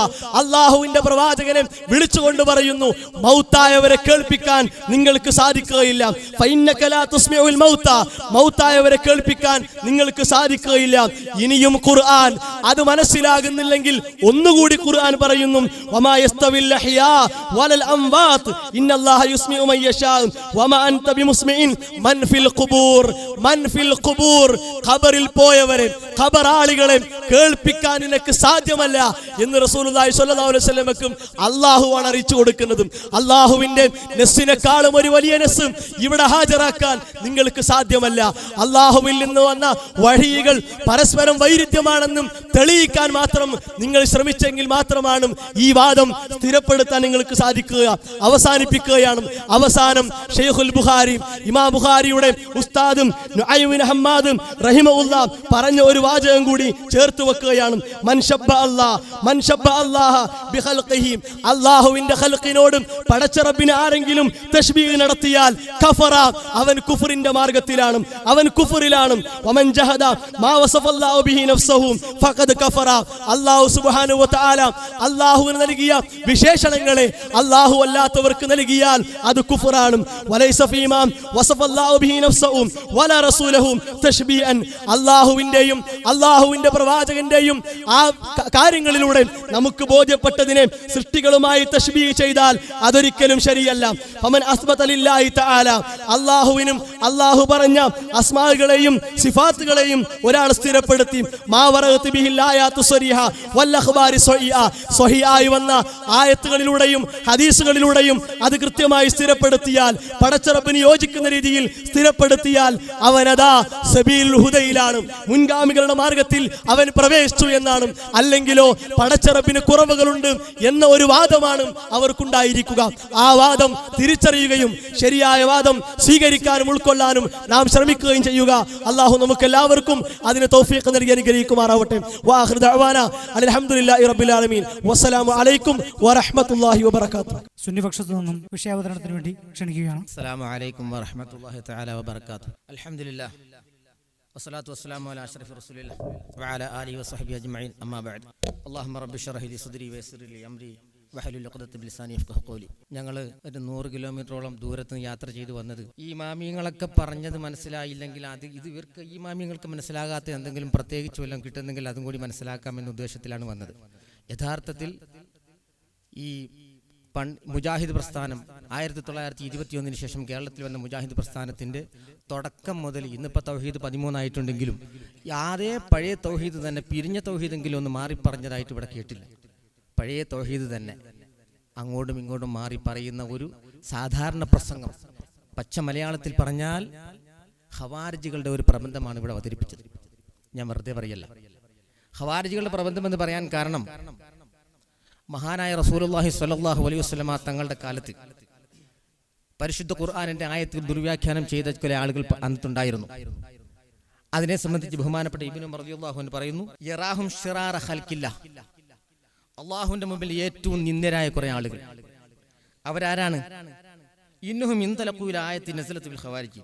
അല്ലാഹുവിന്റെ പ്രവാചകനെ വിളിച്ചുകൊണ്ട് പറയുന്നു, മൗത്തായവരെ കേൾപ്പിക്കാൻ നിങ്ങൾക്ക് സാധിക്കുകയില്ല. ഫഇന്നക ലാ തുസ്മിഉൽ മൗത, മൗത്തായവരെ കേൾപ്പിക്കാൻ നിങ്ങൾക്ക് സാധിക്കുകയില്ല. ഇനിയും ഖുർആൻ അത് മനസ്സിലാകുന്നില്ലെങ്കിൽ ഒന്നുകൂടി ഖുർആൻ പറയുന്നു, വമാ യസ്തവിൽ അഹ്യാ വലൽ അംവാത് ഇന്നല്ലാഹ യുസ്മിഉ മൻ യശാ വമാ അൻത ബിമുസ്മിഇൻ മൻ ഫിൽ ഖുബൂർ. മൻ ഫിൽ ഖുബൂർ, ഖബറിൽ പോയവരെ, ഖബറാളികളെ കേൾപ്പിക്കാൻ നിനക്ക് സാധ്യമല്ല എന്ന് റസൂലുള്ളാഹി സ്വല്ലല്ലാഹു അലൈഹി വസല്ലമക്കും അല്ലാഹുവാണ് അറിയിച്ചു കൊടുക്കുന്നതും. അല്ലാഹുവിന്റെ നസ്സിനെക്കാളും ഒരു വലിയ നസ്സ് ഇവിടെ ഹാജരാക്കാൻ നിങ്ങൾക്ക് സാധ്യമല്ല. അല്ലാഹുവിൽ നിന്ന് വന്ന വഹികൾ പരസ്പരം വൈരുദ്ധ്യമാണെന്നും തെളിയിക്കാൻ മാത്രം നിങ്ങൾ ശ്രമിച്ചെങ്കിൽ മാത്രമാണ് ഈ വാദം സ്ഥിരപ്പെടുത്താൻ നിങ്ങൾക്ക് സാധിക്കുക. അവസാനിപ്പിക്കുകയാണ്. അവസാനം ഷെയ്ഖുൽ ബുഖാരി, ഇമാം ബുഖാരിയുടെ ഉസ്താദും നുഅയ്ം ബിൻ ഹമ്മാദും റഹിമഹുല്ലാ പറഞ്ഞ ഒരു വാചകം കൂടി ചേർത്ത് വെക്കുകയാണ്. മൻ ശബ്ബ അല്ലാഹ ബിഖൽഖിഹി, അല്ലാഹുവിന്റെ ഖൽഖിനോടും പടച്ച റബ്ബിനെ ആരെങ്കിലും തശ്ബീഹ് നടത്തിയാൽ കഫറ, അവൻ കുഫറിന്റെ മാർഗത്തിലാണ്, അവൻ കുഫറിലാണ്. വമൻ ജഹദ മാ വസഫല്ലാഹു ബിഹി നഫ്സഹു ഫഖദ് കഫറ, അല്ലാഹു സുബ്ഹാനഹു വ തആല അല്ലാഹുവിന് നൽകിയ വിശേഷണങ്ങളെ അല്ലാഹു അല്ലാത്തവർക്ക് നൽകിയാൽ അത് കുഫറാണ്. വലൈസ ഫീമാ വസഫല്ലാഹു ബിഹി നഫ്സഹു വലാ റസൂലഹു തശ്ബീഅൻ, അല്ലാഹുവിന്റെയും അല്ലാഹുവിന്റെ പ്രവാചകന്റെയും ആ കാര്യങ്ങളിലൂടെ നമുക്ക് ബോധ്യപ്പെട്ടതിനെ സൃഷ്ടികളുമായി തശ്ബീഹ് ചെയ്താൽ അതൊരിക്കലും ശരിയല്ല. ഫമൻ അസ്ബത ലില്ലാഹി തആല, അല്ലാഹുവിനും അല്ലാഹു പറഞ്ഞ അസ്മാകളെയും സിഫാത്തുകളെയും ഒരാൾ സ്ഥിരപ്പെടുത്തി, മാ വറഅത് ബിഹിൽ ആയാതു സ്വരീഹ വൽ അഖ്ബാരി സ്വഹിഹ, സ്വഹിഹായി വന്ന ആയത്തുകളിലൂടെയും ഹദീസുകളിലൂടെയും അത് കൃത്യമായി സ്ഥിരപ്പെടുത്തിയാൽ, പടച്ച റബ്ബിന് യോജിക്കുന്ന രീതിയിൽ സ്ഥിരപ്പെടുത്തിയാൽ അവനതാ സബീലുൽ ഹുദയിലാണ്, മുൻഗാമികളുടെ മാർഗത്തിൽ അവൻ പ്രവേശിച്ചു എന്നാണ്. അല്ലെങ്കിലോ പടച്ച റബ്ബിന് കുറവുകളുണ്ട് എന്ന ഒരു വാദമാണ് അവർക്കുണ്ടായിരിക്കുക. ആ വാദം തിരിച്ചറിയുകയും ശരിയായ വാദം സ്വീകരിക്കാനും ഉൾക്കൊള്ളാനും നാം ശ്രമിക്കുകയും ചെയ്യുക. അല്ലാഹു നമുക്ക് എല്ലാവർക്കും അതിന് തൗഫീഖ് നൽകി അനുഗ്രഹിക്കുമാറാവട്ടെ. വആഖിറു ദഅവാനാ അൽഹംദുലില്ലാഹി റബ്ബിൽ ആലമീൻ. വസ്സലാമു അലൈക്കും വറഹ്മത്തുള്ളാഹി വബറകാതുഹു. സുന്നിപക്ഷത്തു നിന്നും വിഷയാവതരണത്തിന് വേണ്ടി ക്ഷണിക്കുകയാണ്. അസ്സലാമു അലൈക്കും വറഹ്മത്തുള്ളാഹി തആല വബറകാതുഹു. അൽഹംദുലില്ലാഹ് വസ്സലാത്തു വസ്സലാമു അലാ അഷ്റഫി റസൂലില്ലാഹ് വഅലാ ആലിഹി വസഹ്ബിഹി അജ്മഈൻ. അമ്മാ ബഅദ്. അല്ലാഹുമ്മ റബ്ബി ഇശ്റഹ് ലി സദ്രി വയസ്സിർ ലി അംരി വഹലുൽ ഉഖ്ദത മിൻ ലിസാനി യഫ്ഖഹു ഖൗലി. ഞങ്ങൾ ഒരു 100 കിലോമീറ്ററോളം ദൂരത്ത് യാത്ര ചെയ്തു വന്നത് ഈ മാമിയങ്ങളൊക്കെ പറഞ്ഞത് മനസ്സിലായില്ലെങ്കിൽ ഇത് ഇവർക്ക് ഈ മാമിയങ്ങൾക്ക് മനസ്സിലാകാത്ത എന്തെങ്കിലും പ്രത്യേകിച്ച് വല്ലതും കിട്ടുന്നെങ്കിൽ അതും കൂടി മനസ്സിലാക്കാമെന്ന ഉദ്ദേശത്തിലാണ് വന്നത്. യഥാർത്ഥത്തിൽ ഈ മുജാഹിദ് പ്രസ്ഥാനം 1921 ശേഷം കേരളത്തിൽ വന്ന മുജാഹിദ് പ്രസ്ഥാനത്തിൻ്റെ തുടക്കം മുതൽ ഇന്നിപ്പോൾ തൗഹീദ് 13 ആയിട്ടുണ്ടെങ്കിലും അതേ പഴയ തൗഹീദ് തന്നെ, പിരിഞ്ഞ തൗഹീദെങ്കിലും ഒന്ന് മാറി പറഞ്ഞതായിട്ട് ഇവിടെ കേട്ടില്ല. പഴയ തൗഹീദ് തന്നെ അങ്ങോട്ടും ഇങ്ങോട്ടും മാറി പറയുന്ന ഒരു സാധാരണ പ്രസംഗം. പച്ച മലയാളത്തിൽ പറഞ്ഞാൽ ഖവാരിജികളുടെ ഒരു പ്രബന്ധമാണ് ഇവിടെ അവതരിപ്പിച്ചത്. ഞാൻ വെറുതെ പറയല്ല. ഖവാരിജികളുടെ പ്രബന്ധം എന്ന് പറയാൻ കാരണം മഹാനായ റസൂലുള്ളാഹി സ്വല്ലല്ലാഹു അലൈഹി വസല്ലമ തങ്ങളുടെ കാലത്ത് പരിശുദ്ധ ഖുർആനിന്റെ ആയത്തുകൾ ദുർവ്യാഖ്യാനം ചെയ്ത ചില ആളുകൾ അന്നുണ്ടായിരുന്നു. അതിനെ സംബന്ധിച്ച് ബഹുമാനപ്പെട്ട ഇബ്നു ഉമർ റളിയല്ലാഹു അൻഹു പറയുന്നു, യറാഹും ശിറാറ ഖൽഖില്ലാഹ്, അല്ലാഹുവിന്റെ മുമ്പിൽ ഏറ്റവും നിന്ദരായ കുറെ ആളുകൾ. അവരാരാണ്? ഇന്നഹും ഇൻതലഖൂ ഇലാ ആയത്തി നസലത്ത് ബിൽ ഖവാരിജി,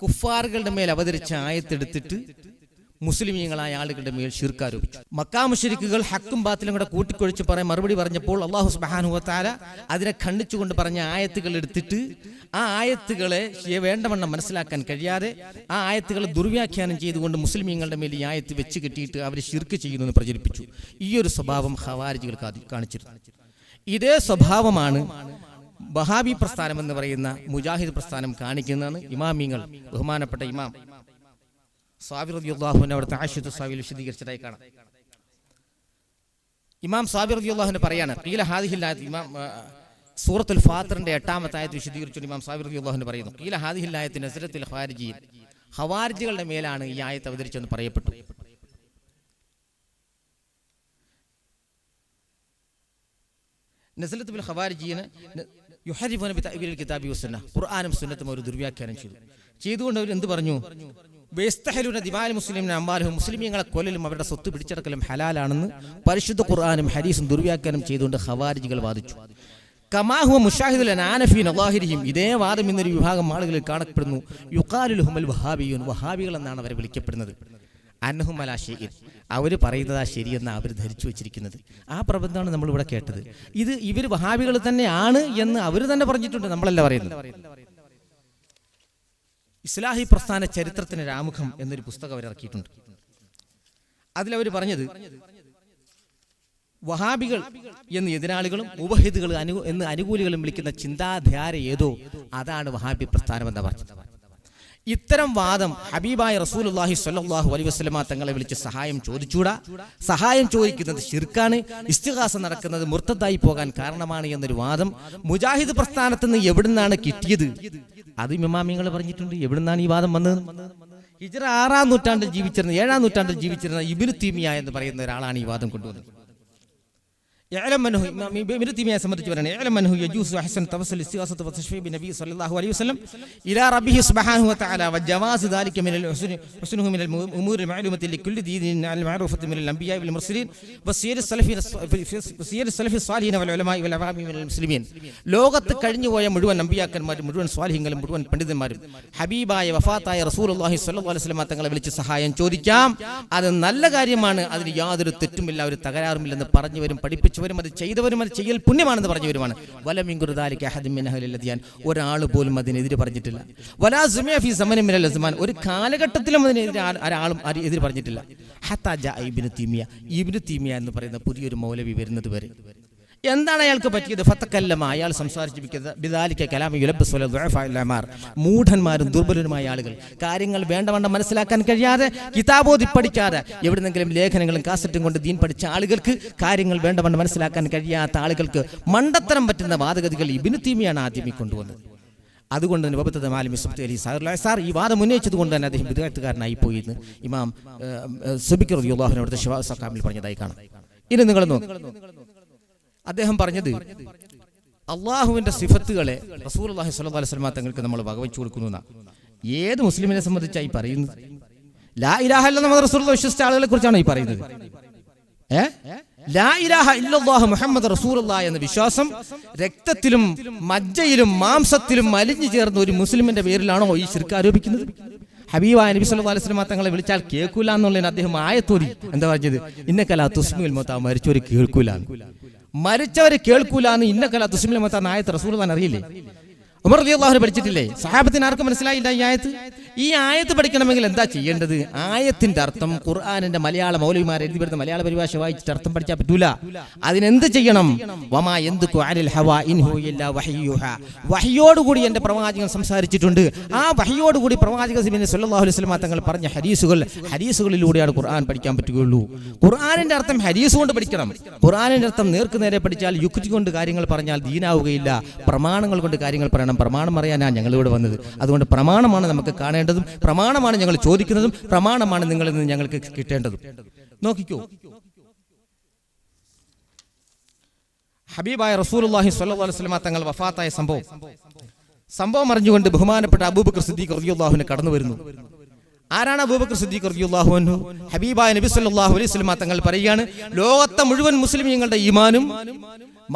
കുഫാറുകളുടെ മേൽ അവതരിച്ച ആയത്തെടുത്തിട്ട് മുസ്ലിമീങ്ങളായ ആളുകളുടെ മേൽ ശിർക്ക് ആരോപിച്ചു. മക്കാ മുശ്രിക്കുകൾ ഹക്കും ബാത്തിലും കൂടെ കൂട്ടിക്കൊഴിച്ച് മറുപടി പറഞ്ഞപ്പോൾ അല്ലാഹു സുബ്ഹാനഹു വ തആല അതിനെ ഖണ്ഡിച്ചുകൊണ്ട് പറഞ്ഞ ആയത്തുകൾ എടുത്തിട്ട് ആ ആയത്തുകളെ വേണ്ടവണ്ണം മനസ്സിലാക്കാൻ കഴിയാതെ ആ ആയത്തുകളെ ദുർവ്യാഖ്യാനം ചെയ്തുകൊണ്ട് മുസ്ലിമീങ്ങളുടെ മേൽ ഈ ആയത്ത് വെച്ച് കെട്ടിയിട്ട് അവർ ശിർക്ക് ചെയ്യുന്നു എന്ന് പ്രചരിപ്പിച്ചു. ഈ ഒരു സ്വഭാവം ഖവാരിജികൾ കാണിച്ചിരുന്നു. ഇതേ സ്വഭാവമാണ് വഹാബി പ്രസ്ഥാനം എന്ന് പറയുന്ന മുജാഹിദ് പ്രസ്ഥാനം കാണിക്കുന്നതെന്ന് ഇമാമിങ്ങൾ ബഹുമാനപ്പെട്ട ഇമാം സാബിർ റളിയല്ലാഹു അൻഹു അവിടുത്തെ ആശിദ് സാവിൽ വിശദീകരിച്ചതായി കാണാം. ഇമാം സാബിർ റളിയല്ലാഹു അൻഹു പറയാണ്, ഖീല ഹാദിഹിൽ ആയത്ത്, ഇമാം സൂറത്തുൽ ഫാത്തിറിന്റെ 8-ാമത്തെ ആയത്ത് വിശദീകരിച്ചു ഇമാം സാബിർ റളിയല്ലാഹു അൻഹു പറയുന്നു, ഖീല ഹാദിഹിൽ ആയത്ത് നസലത്തുൽ ഖവാരിജി, ഖവാരിജികളുടെ മേലാണ് ഈ ആയത്ത് അവതരിച്ചെന്ന് പറയപ്പെട്ടു. നസലത്ത് ബിൽ ഖവാരിജീന യുഹരിഫൂന ബിതഅ്വീലിൽ കിതാബി വസുന്ന, ഖുർആനും സുന്നത്തും അവർ ദുർവ്യാഖ്യാനം ചെയ്തുകൊണ്ട് അവർ എന്ത് പറഞ്ഞു? വയസ്തഹലുന ദിമാൽ മുസ്ലിമിന അംവാലഹും, മുസ്ലിമീങ്ങളെ കൊല്ലലും അവരുടെ സ്വത്ത് പിടിച്ചെടുക്കലും ഹലാലാണെന്ന് പരിശുദ്ധ ഖുർആനും ഹദീസും ദുർവ്യാഖ്യാനം ചെയ്തുകൊണ്ട് ഖവാരിജികൾ വാദിച്ചു. കമാഹുവ മുഷാഹിദുൽ അനാനഫീൻ അല്ലാഹിരിഹിം, ഇതേ വാദം എന്നൊരു വിഭാഗം ആളുകളിൽ കാണപ്പെടുന്നു. യുഖാലു ലഹുൽ വഹാബിയൂൻ, വഹാബികൾ എന്നാണ് അവരെ വിളിക്കപ്പെടുന്നത്. അന്നഹും അലാ ശൈഇൻ, അവർ പറയുന്നതാ ശരിയെന്ന് അവർ ധരിച്ചു വെച്ചിരിക്കുന്നത്. ആ പ്രബന്ധമാണ് നമ്മൾ ഇവിടെ കേട്ടത്. ഇത് ഇവർ വഹാബികൾ തന്നെയാണ് എന്ന് അവർ തന്നെ പറഞ്ഞിട്ടുണ്ട്, നമ്മളല്ല പറയുന്നത്. ഇസ്ലാഹി പ്രസ്ഥാന ചരിത്രത്തിന് രാമുഖം എന്നൊരു പുസ്തകം അവർ ഇറക്കിയിട്ടുണ്ട്. അതിലവർ പറഞ്ഞത് വഹാബികൾ എന്ന് എതിരാളികളും മുവഹിദുകൾ എന്ന് അനുകൂലികളും വിളിക്കുന്ന ചിന്താധാര ഏതോ അതാണ് വഹാബി പ്രസ്ഥാനം എന്ന് പറഞ്ഞത്. ഇത്തരം വാദം ഹബീബായ റസൂലുള്ളാഹി സ്വല്ലല്ലാഹു അലൈഹി വസല്ലമ തങ്ങളെ വിളിച്ച് സഹായം ചോദിച്ചൂടാ, സഹായം ചോദിക്കുന്നത് ശിർക്കാണ്, ഇസ്തിഗാസ നടക്കുന്നത് മുർത്തദായി പോകാൻ കാരണമാണ് എന്നൊരു വാദം മുജാഹിദ് പ്രസ്ഥാനത്ത് നിന്ന് എവിടുന്നാണ് കിട്ടിയത്? അത് ഇമാമിങ്ങൾ പറഞ്ഞിട്ടുണ്ട്. എവിടുന്നാണ് ഈ വാദം വന്നത്? ഹിജ്റ 6-ാം നൂറ്റാണ്ടിൽ ജീവിച്ചിരുന്ന 7-ാം നൂറ്റാണ്ടിൽ ജീവിച്ചിരുന്ന ഇബ്നു തീമിയ എന്ന് പറയുന്ന ഒരാളാണ് ഈ വാദം കൊണ്ടുവന്നത്. ഇബ്നു തീമിയയെ സംബന്ധിച്ച് പറയുന്നത്, യഅലം അൻഹു യജൂസു അഹ്സൻ തവസ്സുൽ ഇസ്തിഗാസത്തു വതശ്ഫീ ബിനബി സ്വല്ലല്ലാഹു അലൈഹി വസല്ലം ഇലാ റബ്ബിഹി സുബ്ഹാനഹു വ തആല വജവാസ് ദാലിക മിനൽ ഹുസ്നുഹു മിനൽ ഉമൂരിൽ മഅലൂമത്തി ലികുല്ലി ദീനിൻ അൽ മഅറൂഫത്തി മിനൽ അംബിയാ വൽ മുർസലീൻ വസിയർ സലഫി സ്വാലിഹീൻ വൽ ഉലമാഇ വൽ അവാമി മിനൽ മുസ്ലിമീൻ. ലോകത്ത് കഴിഞ്ഞുപോയ മുഴുവൻ അംബിയാക്കന്മാരും മുഴുവൻ സ്വാലിഹീങ്ങളും മുഴുവൻ പണ്ഡിതന്മാരും ഹബീബായ വഫാത്തായ റസൂലുള്ളാഹി സ്വല്ലല്ലാഹു അലൈഹി വസല്ലം തങ്ങളെ വിളിച്ച് സഹായം ചോദിക്കാം, അത് നല്ല കാര്യമാണ്, അതിന് യാതൊരു തെറ്റുമില്ല, ഒരു തകരാറുമില്ലെന്ന് പറഞ്ഞവരും പഠിപ്പിച്ചു അത് ചെയ്തവരും അത് ചെയ്യൽ പുണ്യമാണെന്ന് പറഞ്ഞവരുമാണ്. ഒരാൾ പോലും അതിനെതിരെ പറഞ്ഞിട്ടില്ല. ഒരു കാലഘട്ടത്തിലും അതിനെതിരെ ഒരാളും എതിര് പറഞ്ഞിട്ടില്ല. ഇബ്നു തീമിയ എന്ന് പറയുന്ന പുതിയൊരു മൗലവി വരുന്നത് വരെ എന്താണ് അയാൾക്ക് പറ്റിയത്? ഫതകല്ലമ, അയാൾ മൂഢന്മാരും ദുർബലരുമായ ആളുകൾ, കാര്യങ്ങൾ വേണ്ടവണ്ണം മനസ്സിലാക്കാൻ കഴിയാതെ കിതാബോധി പഠിക്കാതെ എവിടെന്നെങ്കിലും ലേഖനങ്ങളും കാസറ്റും കൊണ്ട് ദീൻ പഠിച്ച ആളുകൾക്ക് കാര്യങ്ങൾ വേണ്ടവണ്ണം മനസ്സിലാക്കാൻ കഴിയാത്ത ആളുകൾക്ക് മണ്ടത്തരം പറ്റുന്ന വാദഗതികൾ ഇബ്നു തീമിയാണ് ആദ്യമേ കൊണ്ടുവന്നത്. അതുകൊണ്ട് തന്നെ ഈ വാദം ഉന്നയിച്ചത് കൊണ്ട് തന്നെ അദ്ദേഹം വിദഗ്ധക്കാരനായി പോയി എന്ന് ഇമാം സുബിക് റളിയല്ലാഹു അൻഹു അവിടുത്തെ ശിഫാഉ സഖാമിൽ പറഞ്ഞതായി കാണാം. ഇനി നിങ്ങൾ നോക്ക്, അദ്ദേഹം പറഞ്ഞത് അള്ളാഹുവിന്റെ സിഫത്തുകളെ റസൂലുള്ളാഹി സ്വല്ലല്ലാഹു അലൈഹി വസല്ലം തങ്ങൾക്ക് നമ്മൾ വകവെച്ചു കൊടുക്കുന്നു. ഏത് മുസ്ലിമിനെ സംബന്ധിച്ചായി പറയുന്നത്? ലാ ഇലാഹ ഇല്ലല്ലാഹ് റസൂലുള്ളാഹി വിശ്വസിച്ച ആളുകളെ കുറിച്ചാണ് ഈ പറയുന്നത്. ലാ ഇലാഹ ഇല്ലല്ലാഹു മുഹമ്മദ് റസൂലുള്ളാഹി എന്ന വിശ്വാസം രക്തത്തിലും മജ്ജയിലും മാംസത്തിലും അലിഞ്ഞു ചേർന്ന ഒരു മുസ്ലിമിന്റെ പേരിലാണോ ഈ ശിർക്ക് ആരോപിക്കുന്നത്? ഹബീബായ നബി സല്ലല്ലാഹു അലൈഹി വസല്ലം തങ്ങളെ വിളിച്ചാൽ കേൾക്കൂല എന്നുള്ളതിന് അദ്ദേഹം ആയത്തോതി എന്താ പറഞ്ഞത്? ഇന്നക ലാ തുസ്മിഉൽ മൗതാ, മരിച്ചവരെ കേൾക്കൂല, മരിച്ചവരെ കേൾക്കൂല എന്ന് ഇന്നക ലാ തുസ്മിഉൽ മൗതാ ആയത്ത് റസൂലുള്ളാഹിന് അറിയില്ലേ? ഉമർ റളിയല്ലാഹു അൻഹു പഠിച്ചിട്ടില്ലേ? സഹാബത്തിന് ആർക്കും മനസ്സിലായില്ല ഈ ആയത്ത്. ഈ ആയത്ത് പഠിക്കണമെങ്കിൽ എന്താ ചെയ്യേണ്ടത്? ആയത്തിന്റെ അർത്ഥം ഖുർആനിന്റെ മലയാള മൗലവിമാർ എഴുതി വരുന്ന മലയാള പരിഭാഷ വായിച്ചിട്ട് അർത്ഥം പഠിച്ചാൽ പറ്റൂല. അതിനെന്ത് ചെയ്യണം? വമാ യന്തുകു അനിൽ ഹവാ ഇൻ ഹുവ ഇല്ലാ വഹയ്യുഹാ, വഹയോടുകൂടി എന്റെ പ്രവാചകൻ സംസാരിച്ചിട്ടുണ്ട്. ആ വഹയോടുകൂടി പ്രവാചകൻ സല്ലല്ലാഹു അലൈഹി വസല്ലം തങ്ങൾ പറഞ്ഞ ഹദീസുകളിലൂടെയാണ് ഖുർആൻ പഠിക്കാൻ പറ്റുകയുള്ളൂ. ഖുർആനിന്റെ അർത്ഥം ഹദീസ് കൊണ്ട് പഠിക്കണം. ഖുർആനിന്റെ അർത്ഥം നേർക്കുനേരെ പഠിച്ചാൽ യുക്തി കൊണ്ട് കാര്യങ്ങൾ പറഞ്ഞാൽ ദീനാവുകയില്ല. പ്രമാണങ്ങൾ കൊണ്ട് കാര്യങ്ങൾ പറയണം. പ്രമാണം അറിയാനാണ് ഞങ്ങളിവിടെ വന്നത്. അതുകൊണ്ട് പ്രമാണമാണ് നമുക്ക് കാണേണ്ടത്. കാണേണ്ടതും, പ്രമാണമാണ് ഞങ്ങൾ ചോദിക്കുന്നതും, പ്രമാണമാണ് നിങ്ങളിൽ നിന്ന് ഞങ്ങൾക്ക് കിട്ടേണ്ടതും. നോക്കിക്കോ, ഹബീബായ റസൂലുള്ളാഹി സ്വല്ലല്ലാഹു അലൈഹി വസല്ലം തങ്ങൾ വഫാത്തായ സംഭവം അറിഞ്ഞുകൊണ്ട് ബഹുമാനപ്പെട്ട അബൂബക്കർ സിദ്ദീഖ് റളിയല്ലാഹു അൻഹു കടന്നു വരുന്നു. ആരാണ് അബൂബക്കർ സിദ്ദീഖ് റളിയല്ലാഹു അൻഹു? ഹബീബായ നബി സല്ലല്ലാഹു അലൈഹി വസല്ലം തങ്ങൾ പറയുകയാണ്, ലോകത്തെ മുഴുവൻ മുസ്ലിമീങ്ങളുടെ ഈമാനും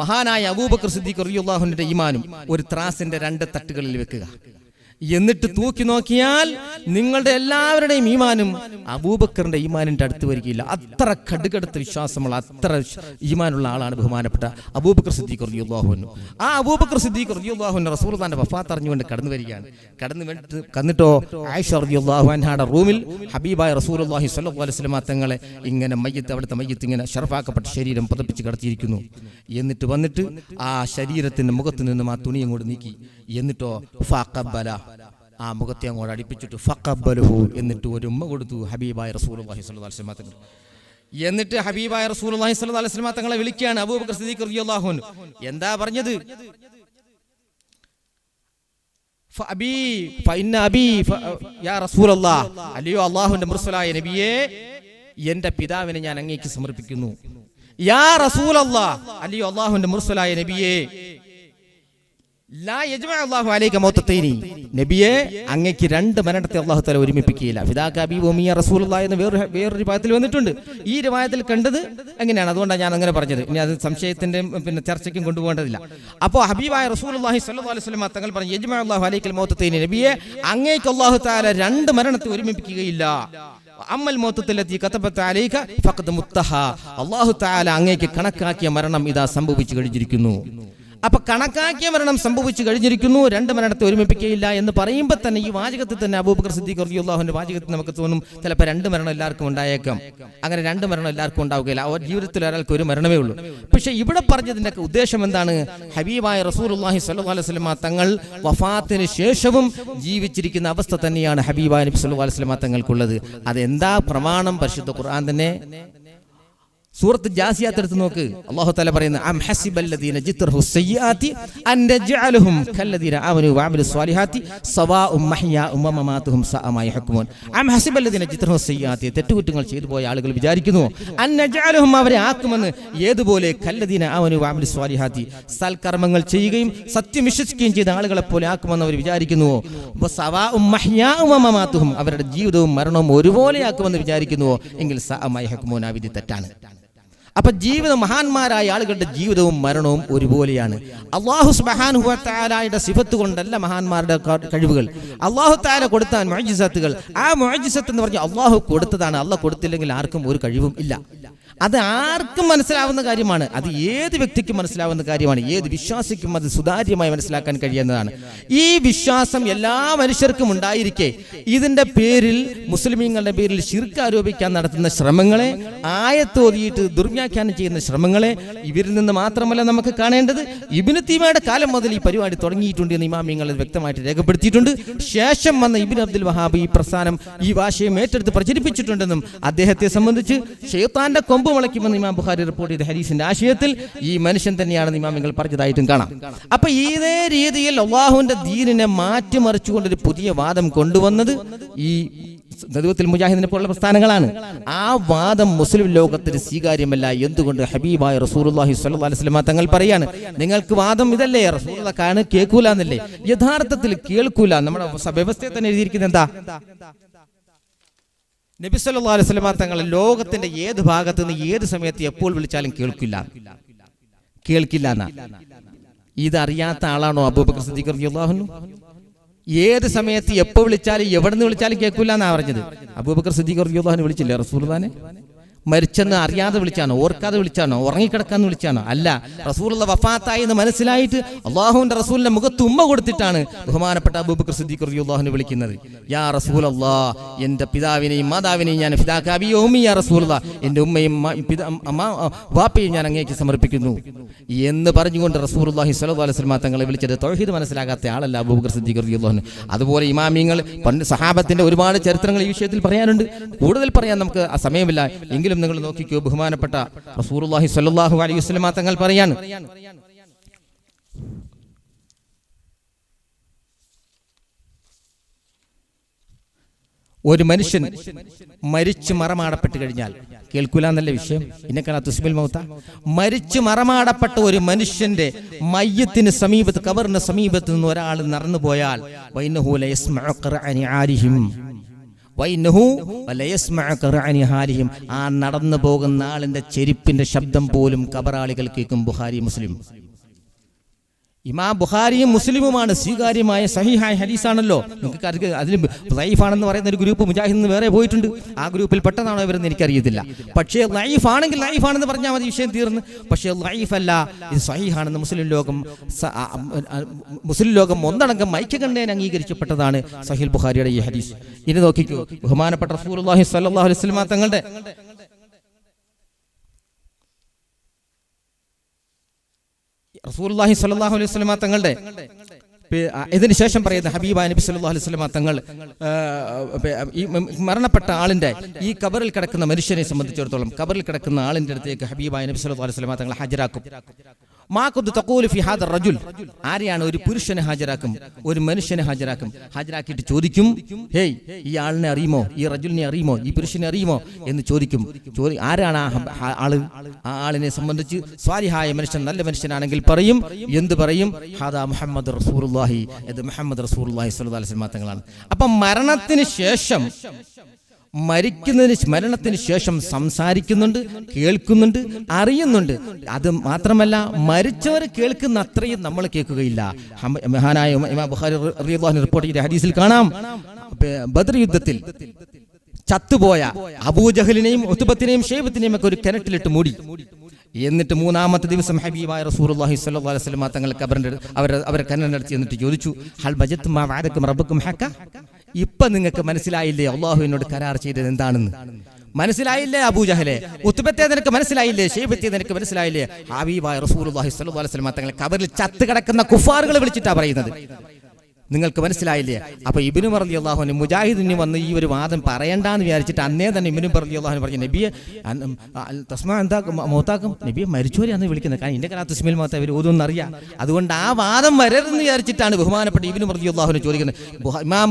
മഹാനായ അബൂബക്കർ സിദ്ദീഖ് റളിയല്ലാഹു അൻഹുവിന്റെ ഈമാനും ഒരു ത്രാസിന്റെ 2 തട്ടുകളിൽ വെക്കുക. എന്നിട്ട് തൂക്കി നോക്കിയാൽ നിങ്ങളുടെ എല്ലാവരുടെയും ഈമാനും അബൂബക്കറിന്റെ ഈമാനിന്റെ അടുത്ത് വരികയില്ല. അത്ര കടുകടുത്ത വിശ്വാസമുള്ള, അത്ര ഈമാനുള്ള ആളാണ് ബഹുമാനപ്പെട്ട അബൂബക്കർ സിദ്ദീഖ് റളിയല്ലാഹു അൻഹു. ആ അബൂബക്കർ സിദ്ദീഖ് റളിയല്ലാഹു അൻഹു റസൂലുള്ളാഹിന്റെ വഫാത്ത് അറിഞ്ഞുകൊണ്ട് കടന്നു വരികയാണ്. കന്നിട്ടോ ആയിഷ റളിയല്ലാഹു അൻഹയുടെ റൂമിൽ ഹബീബായ റസൂലുള്ളാഹി സ്വല്ലല്ലാഹു അലൈഹി വസല്ലം തങ്ങളെ ഇങ്ങനെ അവിടുത്തെ മയ്യത്ത് ഇങ്ങനെ ഷറഫാക്കപ്പെട്ട ശരീരം പുതപ്പിച്ച് കിടത്തിയിരിക്കുന്നു. എന്നിട്ട് വന്നിട്ട് ആ ശരീരത്തിന്റെ മുഖത്ത് നിന്നും ആ തുണി അങ്ങോട്ട് നീക്കി. എന്നിട്ടോ ഫഖബ്ബല, ആ മുഖത്തെ അങ്ങോട്ട് അടുപ്പിച്ചിട്ട് ഫഖബ്ബലഹു, എന്നിട്ട് ഒരു ഉമ്മ കൊടുത്തു ഹബീബായ റസൂലുള്ളാഹി സ്വല്ലല്ലാഹു അലൈഹി വസല്ലം തങ്ങൾ. എന്നിട്ട് ഹബീബായ റസൂലുള്ളാഹി സ്വല്ലല്ലാഹു അലൈഹി വസല്ലം തങ്ങളെ വിളിക്കുകയാണ് അബൂബക്കർ സിദ്ദീഖ് റളിയല്ലാഹു അൻഹു. എന്താ പറഞ്ഞത്? യാ റസൂലല്ലാഹ്, അല്ലയോ അല്ലാഹുവിന്റെ മുർസലായ നബിയേ, എന്റെ പിതാവിനെ ഞാൻ അങ്ങേക്ക് സമർപ്പിക്കുന്നു. യാ റസൂലല്ലാഹ്, അല്ലയോ അല്ലാഹുവിന്റെ മുർസലായ നബിയേ, ലാ യജ്മഉ അല്ലാഹു അലൈക മൗതതൈനി, നബിയെ അങ്ങേക്ക് 2 മരണത്തെ അല്ലാഹു തആല ഒരുമിപ്പിക്കുകയില്ല. ഫിദാക അബീ വ ഉമ്മി യാ റസൂലുള്ളാഹി എന്ന് വേറൊരു റിവായത്തിൽ വന്നിട്ടുണ്ട്. ഈ റിവായത്തിൽ കണ്ടത് എങ്ങനെയാണ്? അതുകൊണ്ടാണ് ഞാൻ അങ്ങനെ പറഞ്ഞത്. ഇനി അത് സംശയത്തിന്റെ ചർച്ചയ്ക്കും കൊണ്ടുപോകേണ്ടതില്ല. അപ്പോൾ ഹബീബായ റസൂലുള്ളാഹി സ്വല്ലല്ലാഹു അലൈഹി വസല്ലം തങ്ങൾ പറഞ്ഞു, യജ്മഉ അല്ലാഹു അലൈക്കൽ മൗതതൈനി, നബിയെ അങ്ങേക്ക് അല്ലാഹു തആല 2 മരണത്തെ ഒരുമിപ്പിക്കുകയില്ല. അമ്മൽ മൗതത്തല്ലതി കതബത അലൈക ഫഖദ് മുത്തഹ, അല്ലാഹു തആല അങ്ങേക്ക് കണക്കാക്കിയ മരണം ഇതാ സംഭവിച്ചു കഴിഞ്ഞിരിക്കുന്നു. അപ്പൊ കണക്കാക്കിയ മരണം സംഭവിച്ചു കഴിഞ്ഞിരിക്കുന്നു, 2 മരണത്തെ ഒരുമിപ്പിക്കുകയില്ല എന്ന് പറയുമ്പോൾ തന്നെ ഈ വാചകത്തിൽ തന്നെ അബൂബക്കർ സിദ്ദീഖ് റളിയല്ലാഹുവിന്റെ വാചകത്തിൽ നമുക്ക് തോന്നും ചിലപ്പോൾ 2 മരണം എല്ലാവർക്കും ഉണ്ടായേക്കാം. അങ്ങനെ 2 മരണം എല്ലാവർക്കും ഉണ്ടാവുകയില്ല. അവർ ജീവിതത്തിൽ ഒരാൾക്ക് ഒരു മരണമേ ഉള്ളൂ. പക്ഷെ ഇവിടെ പറഞ്ഞതിന്റെ ഉദ്ദേശം എന്താണ്? ഹബീബായ റസൂലുള്ളാഹി സ്വല്ലല്ലാഹു അലൈഹി വസല്ലം തങ്ങൾ വഫാത്തിന് ശേഷവും ജീവിച്ചിരിക്കുന്ന അവസ്ഥ തന്നെയാണ് ഹബീബായ നബി സ്വല്ലല്ലാഹു അലൈഹി വസല്ലം തങ്ങൾക്കുള്ളത്. അതെന്താ പ്രമാണം? പരിശുദ്ധ ഖുർആൻ തന്നെ സൂറത്ത് ജാസിയാത്ത് എടുത്ത് നോക്ക്. അല്ലാഹു തആല പറയുന്നു, അം ഹസിബല്ലദീന ജിത്രഹു സയ്യിആതി അൻ നജഅലഹും കല്ലദീന ആമനു വഅമിലു സ്വാലിഹാത്തി സവാഉം മഹ്യാഉം വമമാതുഹും സഅ മാ യഹ്കുമൂൻ. അം ഹസിബല്ലദീന ജിത്രഹു സയ്യിആതി, തെറ്റുകുറ്റങ്ങൾ ചെയ്തു പോയ ആളുകൾ വിചാരിക്കുന്നു, അൻ നജഅലഹും അവരെ ആക്കുമെന്ന്, ഏതുപോലെ കല്ലദീന ആമനു വഅമിലു സ്വാലിഹാത്തി, സൽകർമ്മങ്ങൾ ചെയ്യുകയും സത്യം വിശ്വസിക്കുകയും ചെയ്ത ആളുകളെ പോലെ ആക്കുമെന്ന് അവർ വിചാരിക്കുന്നുവോ? സവാഉം മഹ്യാഉം വമമാതുഹും, അവരുടെ ജീവിതവും മരണവും ഒരുപോലെ ആക്കുമെന്ന് വിചാരിക്കുന്നുവോ? എങ്കിൽ സഅ മാ യഹ്കുമൂൻ, ആ വിധി തെറ്റാണ്. അപ്പൊ ജീവിതം, മഹാന്മാരായ ആളുകളുടെ ജീവിതവും മരണവും ഒരുപോലെയാണ്. അല്ലാഹു സുബ്ഹാനഹു വ തആലയുടെ സിഫത്ത് കൊണ്ടല്ല മഹാന്മാരുടെ കഴിവുകൾ. അല്ലാഹു തആല കൊടുത്ത മുഅ്ജിസത്തുകൾ, ആ മുഅ്ജിസത്ത് എന്ന് പറഞ്ഞാൽ അല്ലാഹു കൊടുത്തതാണ്. അല്ലാഹു കൊടുത്തില്ലെങ്കിൽ ആർക്കും ഒരു കഴിവും ഇല്ല. അത് ആർക്കും മനസ്സിലാവുന്ന കാര്യമാണ്. അത് ഏത് വ്യക്തിക്കും മനസ്സിലാവുന്ന കാര്യമാണ്. ഏത് വിശ്വാസിക്കും അത് സുതാര്യമായി മനസ്സിലാക്കാൻ കഴിയുന്നതാണ്. ഈ വിശ്വാസം എല്ലാ മനുഷ്യർക്കും ഉണ്ടായിരിക്കെ ഇതിന്റെ പേരിൽ, മുസ്ലിമീങ്ങളുടെ പേരിൽ ശിർക്ക് ആരോപിക്കാൻ നടത്തുന്ന ശ്രമങ്ങളെ, ആയത്തോതിയിട്ട് ദുർവ്യാഖ്യാനം ചെയ്യുന്ന ശ്രമങ്ങളെ ഇവരിൽ നിന്ന് മാത്രമല്ല നമുക്ക് കാണേണ്ടത്. ഇബ്നു തീമയുടെ കാലം മുതൽ ഈ പരിപാടി തുടങ്ങിയിട്ടുണ്ട് എന്ന് ഇമാമിങ്ങൾ വ്യക്തമായിട്ട് രേഖപ്പെടുത്തിയിട്ടുണ്ട്. ശേഷം വന്ന ഇബ്നു അബ്ദുൽ വഹാബ് ഈ പ്രസ്ഥാനം, ഈ ഭാഷയും ഏറ്റെടുത്ത് പ്രചരിപ്പിച്ചിട്ടുണ്ടെന്നും അദ്ദേഹത്തെ സംബന്ധിച്ച് ശൈത്താന്റെ കൊമ്പ് മുളയ്ക്കുമെന്ന് ഇമാം ബുഖാരി റിപ്പോർട്ട് ചെയ്ത ഹദീസിന്റെ ആശയത്തിൽ ഈ മനുഷ്യൻ തന്നെയാണെന്ന് ഇമാമിങ്ങൾ പറഞ്ഞതായിട്ടും കാണാം. അപ്പൊ ഇതേ രീതിയിൽ അല്ലാഹുവിന്റെ ദീനിനെ മാറ്റിമറിച്ചുകൊണ്ടൊരു പുതിയ വാദം കൊണ്ടുവന്നത് ഈ നദവത്തുൽ മുജാഹിദിനെ പോലുള്ള പ്രസ്ഥാനങ്ങളാണ്. ആ വാദം മുസ്ലിം ലോകത്തിന് സ്വീകാര്യമല്ല. എന്തുകൊണ്ട്? ഹബീബായ റസൂലുള്ളാഹി സ്വല്ലല്ലാഹു അലൈഹി വസല്ലം തങ്ങൾ പറയാണ്, നിങ്ങൾക്ക് വാദം ഇതല്ലേ, റസൂലുള്ളാഹി കേൾക്കൂല എന്നല്ലേ? യഥാർത്ഥത്തിൽ കേൾക്കൂല. നമ്മുടെ വ്യവസ്ഥയെ തന്നെ എഴുതിയിരിക്കുന്നത് എന്താ? നബി സല്ലല്ലാഹു അലൈഹി വസല്ലം തങ്ങൾ ലോകത്തിന്റെ ഏത് ഭാഗത്ത് നിന്ന് ഏത് സമയത്ത് എപ്പോൾ വിളിച്ചാലും കേൾക്കില്ല എന്നാ. ഇതറിയാത്ത ആളാണോ അബൂബക്കർ സിദ്ദീഖ് റളിയല്ലാഹു അൻഹു? ഏത് സമയത്ത് എപ്പോൾ വിളിച്ചാലും എവിടെ നിന്ന് വിളിച്ചാലും കേൾക്കില്ല എന്നാ പറഞ്ഞത്. അബൂബക്കർ സിദ്ദീഖ് റളിയല്ലാഹു അൻഹു വിളിച്ചില്ലേ റസൂലുള്ളാഹിനെ? മരിച്ചെന്ന് അറിയാതെ വിളിച്ചാണോ? ഓർക്കാതെ വിളിച്ചാണോ? ഉറങ്ങിക്കിടക്കാന്ന് വിളിച്ചാണോ? അല്ല. റസൂലുള്ള വഫാത്തായി എന്ന് മനസ്സിലായിട്ട് അല്ലാഹുവിന്റെ റസൂലിന്റെ മുഖത്ത് ഉമ്മ കൊടുത്തിട്ടാണ് ബഹുമാനപ്പെട്ട അബൂബക്കർ സിദ്ദീഖ് റളിയല്ലാഹു അൻഹു വിളിക്കുന്നത്. യാ റസൂലല്ലാഹ്, എന്റെ പിതാവിനെയും മാതാവിനെയും ഞാൻ ഫിദാക അബീ വ ഉമ്മി യാ റസൂലല്ലാഹ്, എന്റെ ഉമ്മയും വാപ്പയും ഞാൻ അങ്ങേക്ക് സമർപ്പിക്കുന്നു എന്ന് പറഞ്ഞുകൊണ്ട് റസൂലുള്ളാഹി സ്വല്ലല്ലാഹു അലൈഹി വസല്ലം തങ്ങളെ വിളിച്ചത്. തൗഹീദ് മനസ്സിലാകാത്ത ആളല്ല അബൂബക്കർ സിദ്ദീഖ് റളിയല്ലാഹു അൻഹു. അതുപോലെ ഇമാമിങ്ങൾ, പണ്ട് സഹാബത്തിന്റെ ഒരുപാട് ചരിത്രങ്ങൾ ഈ വിഷയത്തിൽ പറയാനുണ്ട്. കൂടുതൽ പറയാൻ നമുക്ക് ആ സമയമില്ല. എങ്കിലും നിങ്ങൾ നോക്കിക്കോ, ബഹുമാനപ്പെട്ട റസൂലുള്ളാഹി സ്വല്ലല്ലാഹു അലൈഹി വസല്ലം തങ്ങൾ പറയാണ്, ഒരു മനുഷ്യൻ മരിച്ചു മറമാടപ്പെട്ട് കഴിഞ്ഞാൽ, കേൾക്കൂല എന്നല്ല വിഷയം, ഇന്നക്കാ തുസ്മിൽ മൗത്ത, മരിച്ചു മറമാടപ്പെട്ട ഒരു മനുഷ്യന്റെ മയ്യത്തിന് സമീപത്ത്, ഖബറിന്റെ സമീപത്ത് നിന്ന് ഒരാൾ നടന്നു പോയാൽ വൈനഹു ലയസ്മഉ ഖർഅനി ആലിഹിം, ആ നടന്നു പോകുന്ന ആളിന്റെ ചെരുപ്പിന്റെ ശബ്ദം പോലും ഖബറാളികൾ കേൾക്കും. ബുഖാരി മുസ്ലിം. ഇമാം ബുഖാരിയും മുസ്ലിമുമാണ് സ്വീകാര്യമായ സഹീഹായ ഹദീസാണല്ലോ. നിങ്ങൾക്ക് അതിൽ ലൈഫാണെന്ന് പറയുന്ന ഒരു ഗ്രൂപ്പ് മുജാഹിദിന് വേറെ പോയിട്ടുണ്ട്. ആ ഗ്രൂപ്പിൽ പെട്ടതാണോ ഇവരെന്ന് എനിക്കറിയത്തില്ല. പക്ഷേ ലൈഫാണെങ്കിൽ ലൈഫാണെന്ന് പറഞ്ഞാൽ മതി, വിഷയം തീർന്ന്. പക്ഷേ ലൈഫല്ല, ഇത് സഹീഹാണെന്ന് മുസ്ലിം ലോകം ഒന്നടങ്കം ഐക്യകണ്ഠേന അംഗീകരിക്കപ്പെട്ടതാണ് സഹീഹ് ബുഖാരിയുടെ ഈ ഹദീസ്. ഇനി നോക്കിക്കോ, ബഹുമാനപ്പെട്ട റസൂലുള്ളാഹി സ്വല്ലല്ലാഹു അലൈഹി വസല്ലം തങ്ങളുടെ റസൂലുള്ളാഹി സ്വല്ലല്ലാഹു അലൈഹി വസല്ലം തങ്ങളുടെ ഇതിന് ശേഷം പറയുന്ന ഹബീബായ നബി സല്ലല്ലാഹു അലൈഹി വസല്ലം തങ്ങൾ ഈ മരണപ്പെട്ട ആളിന്റെ ഈ ഖബറിൽ കിടക്കുന്ന മനുഷ്യനെ സംബന്ധിച്ചിടത്തോളം ഖബറിൽ കിടക്കുന്ന ആളിന്റെ അടുത്തേക്ക് ഹബീബായ നബി സല്ലല്ലാഹു അലൈഹി വസല്ലം തങ്ങൾ ഹാജരാക്കും. മാ കുന്തു തഖൂലു ഫി ഹാദർ റജുൽ, ആരെയാണ്? ഒരു പുരുഷനെ ഹാജരാക്കും, ഒരു മനുഷ്യനെ ഹാജരാക്കും. ഹാജരാക്കിയിട്ട് ചോദിക്കും, ഹേയ്, ഈ ആളിനെ അറിയുമോ, ഈ റജുലിനെ അറിയുമോ, ഈ പുരുഷനെ അറിയുമോ എന്ന് ചോദിക്കും. ആരാണ് ആ ആള്? ആ ആളിനെ സംബന്ധിച്ച് സ്വാലിഹായ മനുഷ്യൻ, നല്ല മനുഷ്യനാണെങ്കിൽ പറയും. എന്ത് പറയും? ഹാദാ മുഹമ്മദ് റസൂലുള്ളാഹി, ഇത് മുഹമ്മദ് റസൂലുള്ളാഹി സ്വല്ലല്ലാഹു അലൈഹി വസല്ലം തങ്ങളാണ്. അപ്പം മരണത്തിന് ശേഷം സംസാരിക്കുന്നുണ്ട്, കേൾക്കുന്നുണ്ട്, അറിയുന്നുണ്ട്. അത് മാത്രമല്ല, മരിച്ചവർ കേൾക്കുന്ന അത്രയും നമ്മൾ കേൾക്കുകയില്ല. മഹാനായ ഇമാം ബുഖാരി റളിയല്ലാഹു അൻഹു റിപ്പോർട്ട് ചെയ്ത ഹദീസിൽ കാണാം, ബദർ യുദ്ധത്തിൽ ചത്തുപോയ അബൂജഹലിനെയും ഉത്ബത്തിനെയും ഷൈബത്തിനെയും ഒക്കെ ഒരു കിണറ്റിലിട്ട് മൂടി. എന്നിട്ട് മൂന്നാമത്തെ ദിവസം ഹബീബായ റസൂലുള്ളാഹി സ്വല്ലല്ലാഹു അലൈഹി വസല്ലം തങ്ങൾ അവരെ കിണറിനടുത്ത് എന്നിട്ട് ചോദിച്ചു, ഹൽ ബജത്തും മാ വഅദക്കും റബ്ബുക്കും ഹഖ, ഇപ്പൊ നിങ്ങൾക്ക് മനസ്സിലായില്ലേ അള്ളാഹു എന്നോട് കരാർ ചെയ്തത് എന്താണെന്ന്? മനസ്സിലായില്ലേ അബൂജഹലെ? ഉത്ബത്തെ നിനക്ക് മനസ്സിലായില്ലേ? ഷൈബത്തെ നിനക്ക് മനസ്സിലായില്ലേ? ഹബീബായ റസൂലുള്ളാഹി സ്വല്ലല്ലാഹു അലൈഹി വസല്ലം തങ്ങൾ ഖബറിൽ ചത്ത് കിടക്കുന്ന കുഫാറുകളെ വിളിച്ചിട്ടാ പറയുന്നത്. നിങ്ങൾക്ക് മനസ്സിലായില്ലേ? അപ്പൊ ഇബ്നു ഉമർ റളിയല്ലാഹു അൻഹു മുജാഹിദിന് വന്ന് ഈ ഒരു വാദം പറയണ്ടെന്ന് വിചാരിച്ചിട്ട് അന്നേ തന്നെ ഇബ്നു ഉമർ റളിയല്ലാഹു അൻഹു പറഞ്ഞു, നബിയെ തസ്മാ എന്താ മൗതാക്കും, നബിയെ മരിച്ചോരെ അന്ന് വിളിക്കുന്നത്. കാരണം ഇന്റെ കാലത്ത് തസ്മീൽ മൗത്ത ഇവർ ഓതുമെന്ന് അറിയാം. അതുകൊണ്ട് ആ വാദം വരരുതെന്ന് വിചാരിച്ചിട്ടാണ് ബഹുമാനപ്പെട്ട ഇബ്നു ഉമർ റളിയല്ലാഹു അൻഹു ചോദിക്കുന്നത്. ഇമാം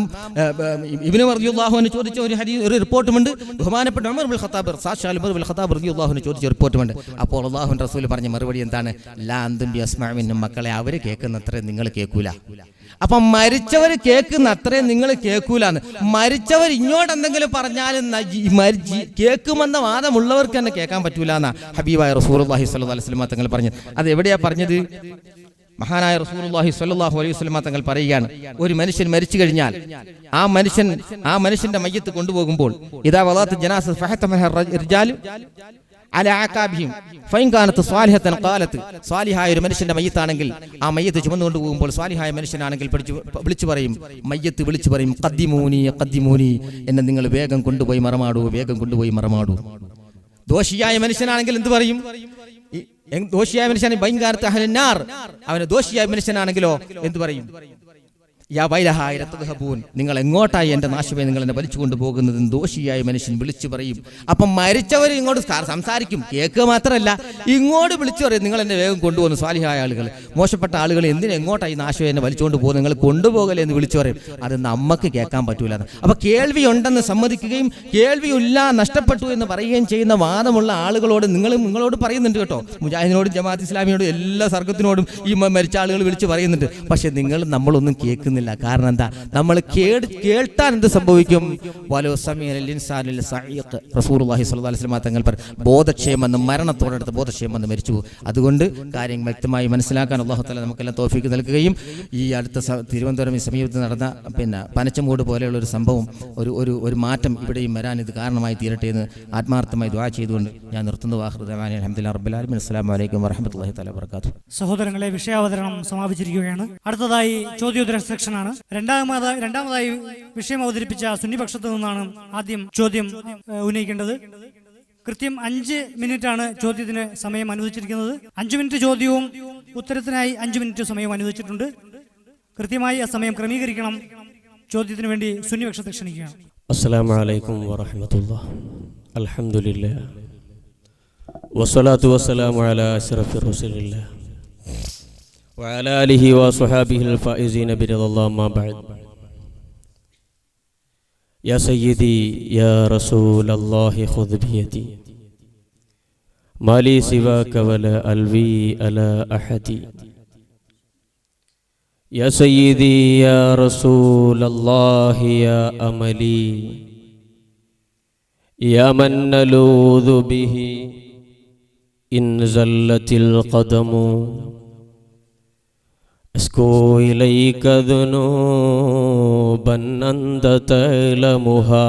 ഇബ്നു ഉമർ റളിയല്ലാഹു അൻഹു ചോദിച്ച ഒരു റിപ്പോർട്ടുമുണ്ട്. ബഹുമാനപ്പെട്ട ഉമർ ഇബ്നുൽ ഖത്താബ് സാക്ഷാൽ ഉമർ ഇബ്നുൽ ഖത്താബ് റളിയല്ലാഹു അൻഹു ചോദിച്ച റിപ്പോർട്ടുമുണ്ട്. അപ്പോൾ അല്ലാഹുവിന്റെ റസൂൽ പറഞ്ഞ മറുപടി എന്താണ്? ലാ അന്തും ബിഅസ്മഅ മിന്നും, മക്കളെ അവര് കേൾക്കുന്നത്ര നിങ്ങൾ കേൾക്കൂല. അപ്പൊ മരിച്ചവർ കേൾക്കുന്ന അത്രയും നിങ്ങൾ കേൾക്കൂലാന്ന്. മരിച്ചവർ ഇങ്ങോട്ട് എന്തെങ്കിലും പറഞ്ഞാലും കേൾക്കുമെന്ന വാദമുള്ളവർക്ക് തന്നെ കേൾക്കാൻ പറ്റൂല എന്നാ ഹബീബായ റസൂലുള്ളാഹി സ്വല്ലല്ലാഹു അലൈഹി വസല്ലം തങ്ങൾ പറഞ്ഞത്. അത് എവിടെയാ പറഞ്ഞത്? മഹാനായ റസൂലുള്ളാഹി സ്വല്ലല്ലാഹു അലൈഹി വസല്ലം തങ്ങൾ പറയുകയാണ്, ഒരു മനുഷ്യൻ മരിച്ചു കഴിഞ്ഞാൽ ആ മനുഷ്യന്റെ മയ്യത്ത് കൊണ്ടുപോകുമ്പോൾ ഇദാ വളാത്ത് ജനാസ ഫഹതമഹ റിജാലു അലാ അകാബിഹിം ഫൈൻ കാനത്ത് സ്വാലിഹത്തൻ ഖാലത്ത്, സ്വാലിഹായ ഒരു മനുഷ്യന്റെ മയ്യത്താണെങ്കിൽ ആ മയ്യത്ത് ചുമന്നുകൊണ്ട് പോകുമ്പോൾ സ്വാലിഹായ മനുഷ്യനാണെങ്കിൽ വിളിച്ചു പറയും, മയ്യത്ത് വിളിച്ചു പറയും, ഖദ്ദിമൂനി ഖദ്ദിമൂനി, എന്നെ നിങ്ങൾ വേഗം കൊണ്ടുപോയി മറമാടൂ, വേഗം കൊണ്ടുപോയി മറമാടൂ. ദോഷിയായ മനുഷ്യനാണെങ്കിൽ എന്ത് പറയും? ദോഷിയായ മനുഷ്യനാണെങ്കിൽ ഫൈൻ കാനത്ത് അഹ്ലന്നാർ, അവന് ദോഷിയായ മനുഷ്യനാണെങ്കിലോ എന്ത് പറയും? യാ വൈലഹായ തദ്ഹബൂൻ, നിങ്ങൾ എങ്ങോട്ടായി എൻ്റെ നാശമേ നിങ്ങൾ എന്നെ വലിച്ചു കൊണ്ടുപോകുന്നത്? ദോഷിയായ മനുഷ്യൻ വിളിച്ചു പറയും. അപ്പം മരിച്ചവർ ഇങ്ങോട്ട് സംസാരിക്കും, കേൾക്കുക മാത്രമല്ല ഇങ്ങോട്ട് വിളിച്ചു പറയും, നിങ്ങൾ എന്നെ വേഗം കൊണ്ടുപോകുന്നു. സ്വാലിഹായ ആളുകൾ, മോശപ്പെട്ട ആളുകൾ എന്തിനും എങ്ങോട്ടായി നാശമേ എന്നെ വലിച്ചുകൊണ്ട് പോകുന്നു, നിങ്ങൾ കൊണ്ടുപോകലേ എന്ന് വിളിച്ചു പറയും. അത് നമുക്ക് കേൾക്കാൻ പറ്റൂല. അപ്പൊ കേൾവി ഉണ്ടെന്ന് സമ്മതിക്കുകയും കേൾവിയില്ല നഷ്ടപ്പെട്ടു എന്ന് പറയുകയും ചെയ്യുന്ന വാദമുള്ള ആളുകളോട് നിങ്ങളോട് പറയുന്നുണ്ട് കേട്ടോ. മുജാഹിദിനോടും ജമാഅത്ത് ഇസ്ലാമിയോടും എല്ലാ സർഗത്തിനോടും ഈ മരിച്ച ആളുകൾ വിളിച്ച് പറയുന്നുണ്ട്. പക്ഷെ നമ്മളൊന്നും കേൾക്കുന്നില്ല. കാരണം എന്താ? നമ്മൾ കേൾത്താൻ എന്ത് സംഭവിക്കും? റസൂലുള്ളാഹി സ്വല്ലല്ലാഹു അലൈഹി വസല്ലം തങ്ങൾ ബോധക്ഷേമെന്ന്, മരണത്തോടടുത്ത് ബോധക്ഷേമെന്ന് മരിച്ചു. അതുകൊണ്ട് കാര്യം വ്യക്തമായി മനസ്സിലാക്കാൻ അല്ലാഹു തആല നമുക്കെല്ലാം തൗഫീഖ് നൽകുകയും ഈ അടുത്ത തിരുവനന്തപുരം സമീപത്ത് നടന്ന പനച്ചമൂട് പോലെയുള്ള ഒരു സംഭവം, ഒരു മാറ്റം ഇവിടെയും വരാൻ ഇത് കാരണമായി തീരട്ടെ എന്ന് ആത്മാർത്ഥമായി ദുആ ചെയ്തുകൊണ്ട് ഞാൻ നിർത്തുന്നു. അൽഹംദുലില്ലാഹി റബ്ബിൽ ആലമീൻ. അസ്സലാമു അലൈക്കും വറഹ്മത്തുള്ളാഹി തആല വബറകാതുഹു. സഹോദരങ്ങളെ, വിഷയാവതരണം സമാപിച്ചിരിക്കുകയാണ്. അടുത്തതായി ചോദ്യോത്തര സെക്ഷനാണ്. രണ്ടാമതായി വിഷയം അവതരിപ്പിച്ച സുന്നിപക്ഷത്തു നിന്നാണ് ആദ്യം ചോദ്യം ഉന്നയിക്കേണ്ടത്. കൃത്യം 5 മിനിറ്റാണ് ചോദ്യത്തിന് സമയം അനുവദിച്ചിരിക്കുന്നത്. 5 മിനിറ്റ് ചോദ്യവും ഉത്തരത്തിനായി 5 മിനിറ്റ് സമയം അനുവദിച്ചിട്ടുണ്ട്. കൃത്യമായി ആ സമയം ക്രമീകരിക്കണം. ചോദ്യത്തിന് വേണ്ടി സുന്നിപക്ഷത്തെ ക്ഷണിക്കുകയാണ്. അസ്സലാമു അലൈക്കും വറഹ്മത്തുള്ളാഹി. അൽഹംദുലില്ലാഹ് വസ്സലാത്തു വസ്സലാമു അലാ അശ്റഫി റസൂലില്ലാഹ് വഅലാ ആലിഹി വസ്വഹാബിഹിൽ ഫായിസീന ബിറിദല്ലാഹി അമ്മാ ബഅദ്. يا سيدي يا رسول الله خذ بيدي ما لي سواك ولا ألوي على أحد يا سيدي يا رسول الله يا أملي يا من نلوذ به إن زلت القدم أشكو إليك ذنوبا أنت تعلمها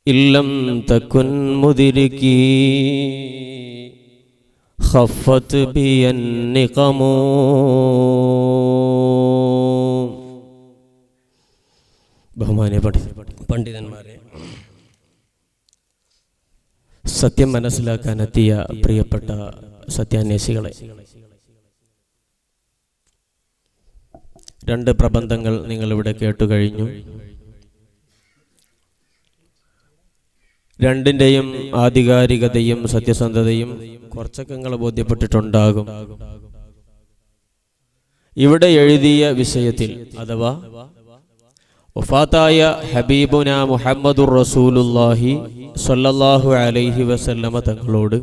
إن لم تكن مدركي خفت بي النقم. ബഹുമാന്യ പണ്ഡിതന്മാരെ, സത്യം മനസ്സിലാക്കാനെത്തിയ പ്രിയപ്പെട്ട സത്യാന്വേഷികളെ, രണ്ട് പ്രബന്ധങ്ങൾ നിങ്ങളിവിടെ കേട്ടുകഴിഞ്ഞു. രണ്ടിൻ്റെയും ആധികാരികതയും സത്യസന്ധതയും കുറച്ചൊക്കെ നിങ്ങൾ ബോധ്യപ്പെട്ടിട്ടുണ്ടാകും. ഇവിടെ എഴുതിയ വിഷയത്തിൽ അഥവാ വഫാത്തായ ഹബീബുന മുഹമ്മദുർ റസൂലുള്ളാഹി സ്വല്ലല്ലാഹു അലൈഹി വസല്ലമ തങ്ങളോട്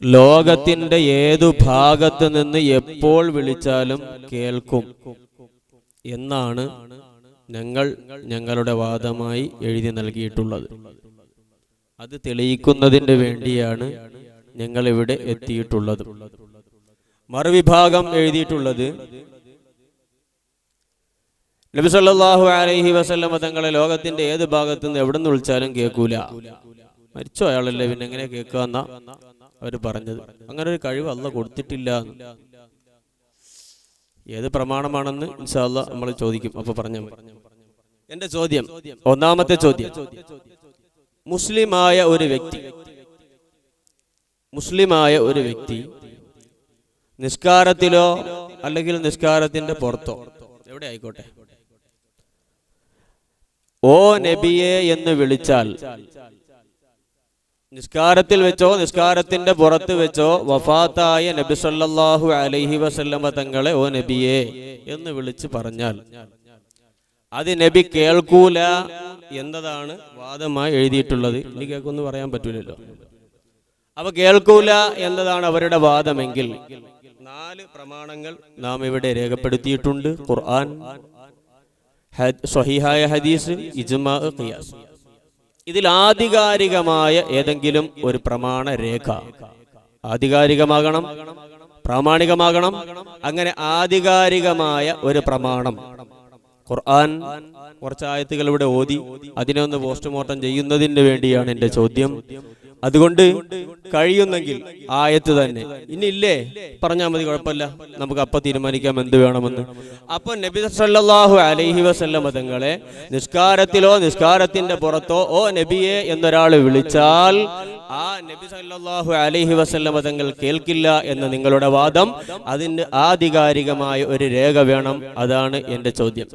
ലോകത്തിന്റെ ഏതു ഭാഗത്ത് നിന്ന് എപ്പോൾ വിളിച്ചാലും കേൾക്കും എന്നാണ് ഞങ്ങളുടെ വാദമായി എഴുതി നൽകിയിട്ടുള്ളത്. അത് തെളിയിക്കുന്നതിന് വേണ്ടിയാണ് ഞങ്ങൾ ഇവിടെ എത്തിയിട്ടുള്ളത്. മറുവിഭാഗം എഴുതിയിട്ടുള്ളത് നബി സല്ലല്ലാഹു അലൈഹി വസല്ലമ തങ്ങളെ ലോകത്തിന്റെ ഏത് ഭാഗത്തു നിന്ന് എവിടെ നിന്ന് വിളിച്ചാലും കേൾക്കൂല, മരിച്ചോ അയാളല്ലേ, പിന്നെ എങ്ങനെ കേൾക്കാന്നാ അവര് പറഞ്ഞത്. അങ്ങനെ ഒരു കഴിവ് അല്ലാഹ് കൊടുത്തിട്ടില്ല. ഏത് പ്രമാണമാണെന്ന് ഇൻഷാ അല്ലാഹ് നമ്മൾ ചോദിക്കും, അപ്പൊ പറഞ്ഞാൽ മതി. എന്റെ ചോദ്യം, ഒന്നാമത്തെ ചോദ്യം, മുസ്ലിമായ ഒരു വ്യക്തി നിസ്കാരത്തിലോ അല്ലെങ്കിൽ നിസ്കാരത്തിന്റെ പുറത്തോ എവിടെ ആയിക്കോട്ടെ ഓ നബിയെ എന്ന് വിളിച്ചാൽ, നിസ്കാരത്തിൽ വെച്ചോ നിസ്കാരത്തിന്റെ പുറത്ത് വെച്ചോ വഫാത്തായ നബി സല്ലല്ലാഹു അലൈഹി വസല്ലമ തങ്ങളെ ഓ നബിയെ എന്ന് വിളിച്ച് പറഞ്ഞാൽ അത് നബി കേൾക്കൂല എന്നതാണ് വാദമായി എഴുതിയിട്ടുള്ളത്. ഇനി കേൾക്കുമെന്ന് പറയാൻ പറ്റൂലല്ലോ. അപ്പൊ കേൾക്കൂല എന്നതാണ് അവരുടെ വാദമെങ്കിൽ 4 പ്രമാണങ്ങൾ നാം ഇവിടെ രേഖപ്പെടുത്തിയിട്ടുണ്ട്. ഖുർആൻ, സ്വഹീഹായ ഹദീസ്, ഇജ്മാ, ഖിയാസ്. ഇതിൽ ആധികാരികമായ ഏതെങ്കിലും ഒരു പ്രമാണ രേഖ ആധികാരികമാകണം, പ്രാമാണികമാകണം. അങ്ങനെ ആധികാരികമായ ഒരു പ്രമാണം ഖുർആൻ കുറച്ച് ആയത്തുകൾ ഇവിടെ ഓതി അതിനെ ഒന്ന് പോസ്റ്റ്മോർട്ടം ചെയ്യുന്നതിന് വേണ്ടിയാണ് എന്റെ ചോദ്യം. അതുകൊണ്ട് കഴിയുന്നെങ്കിൽ ആയത്ത് തന്നെ, ഇനി ഇല്ലേ പറഞ്ഞാൽ മതി, കുഴപ്പമില്ല, നമുക്ക് അപ്പൊ തീരുമാനിക്കാം എന്ത് വേണമെന്ന്. അപ്പൊ നബി സല്ലല്ലാഹു അലൈഹി വസല്ലമ തങ്ങളെ നിസ്കാരത്തിലോ നിസ്കാരത്തിന്റെ പുറത്തോ ഓ നബിയെ എന്നൊരാൾ വിളിച്ചാൽ ആ നബി സല്ലല്ലാഹു അലൈഹി വസല്ലമ തങ്ങൾ കേൾക്കില്ല എന്ന നിങ്ങളുടെ വാദം, അതിന് ആധികാരികമായ ഒരു രേഖ വേണം. അതാണ് എന്റെ ചോദ്യം.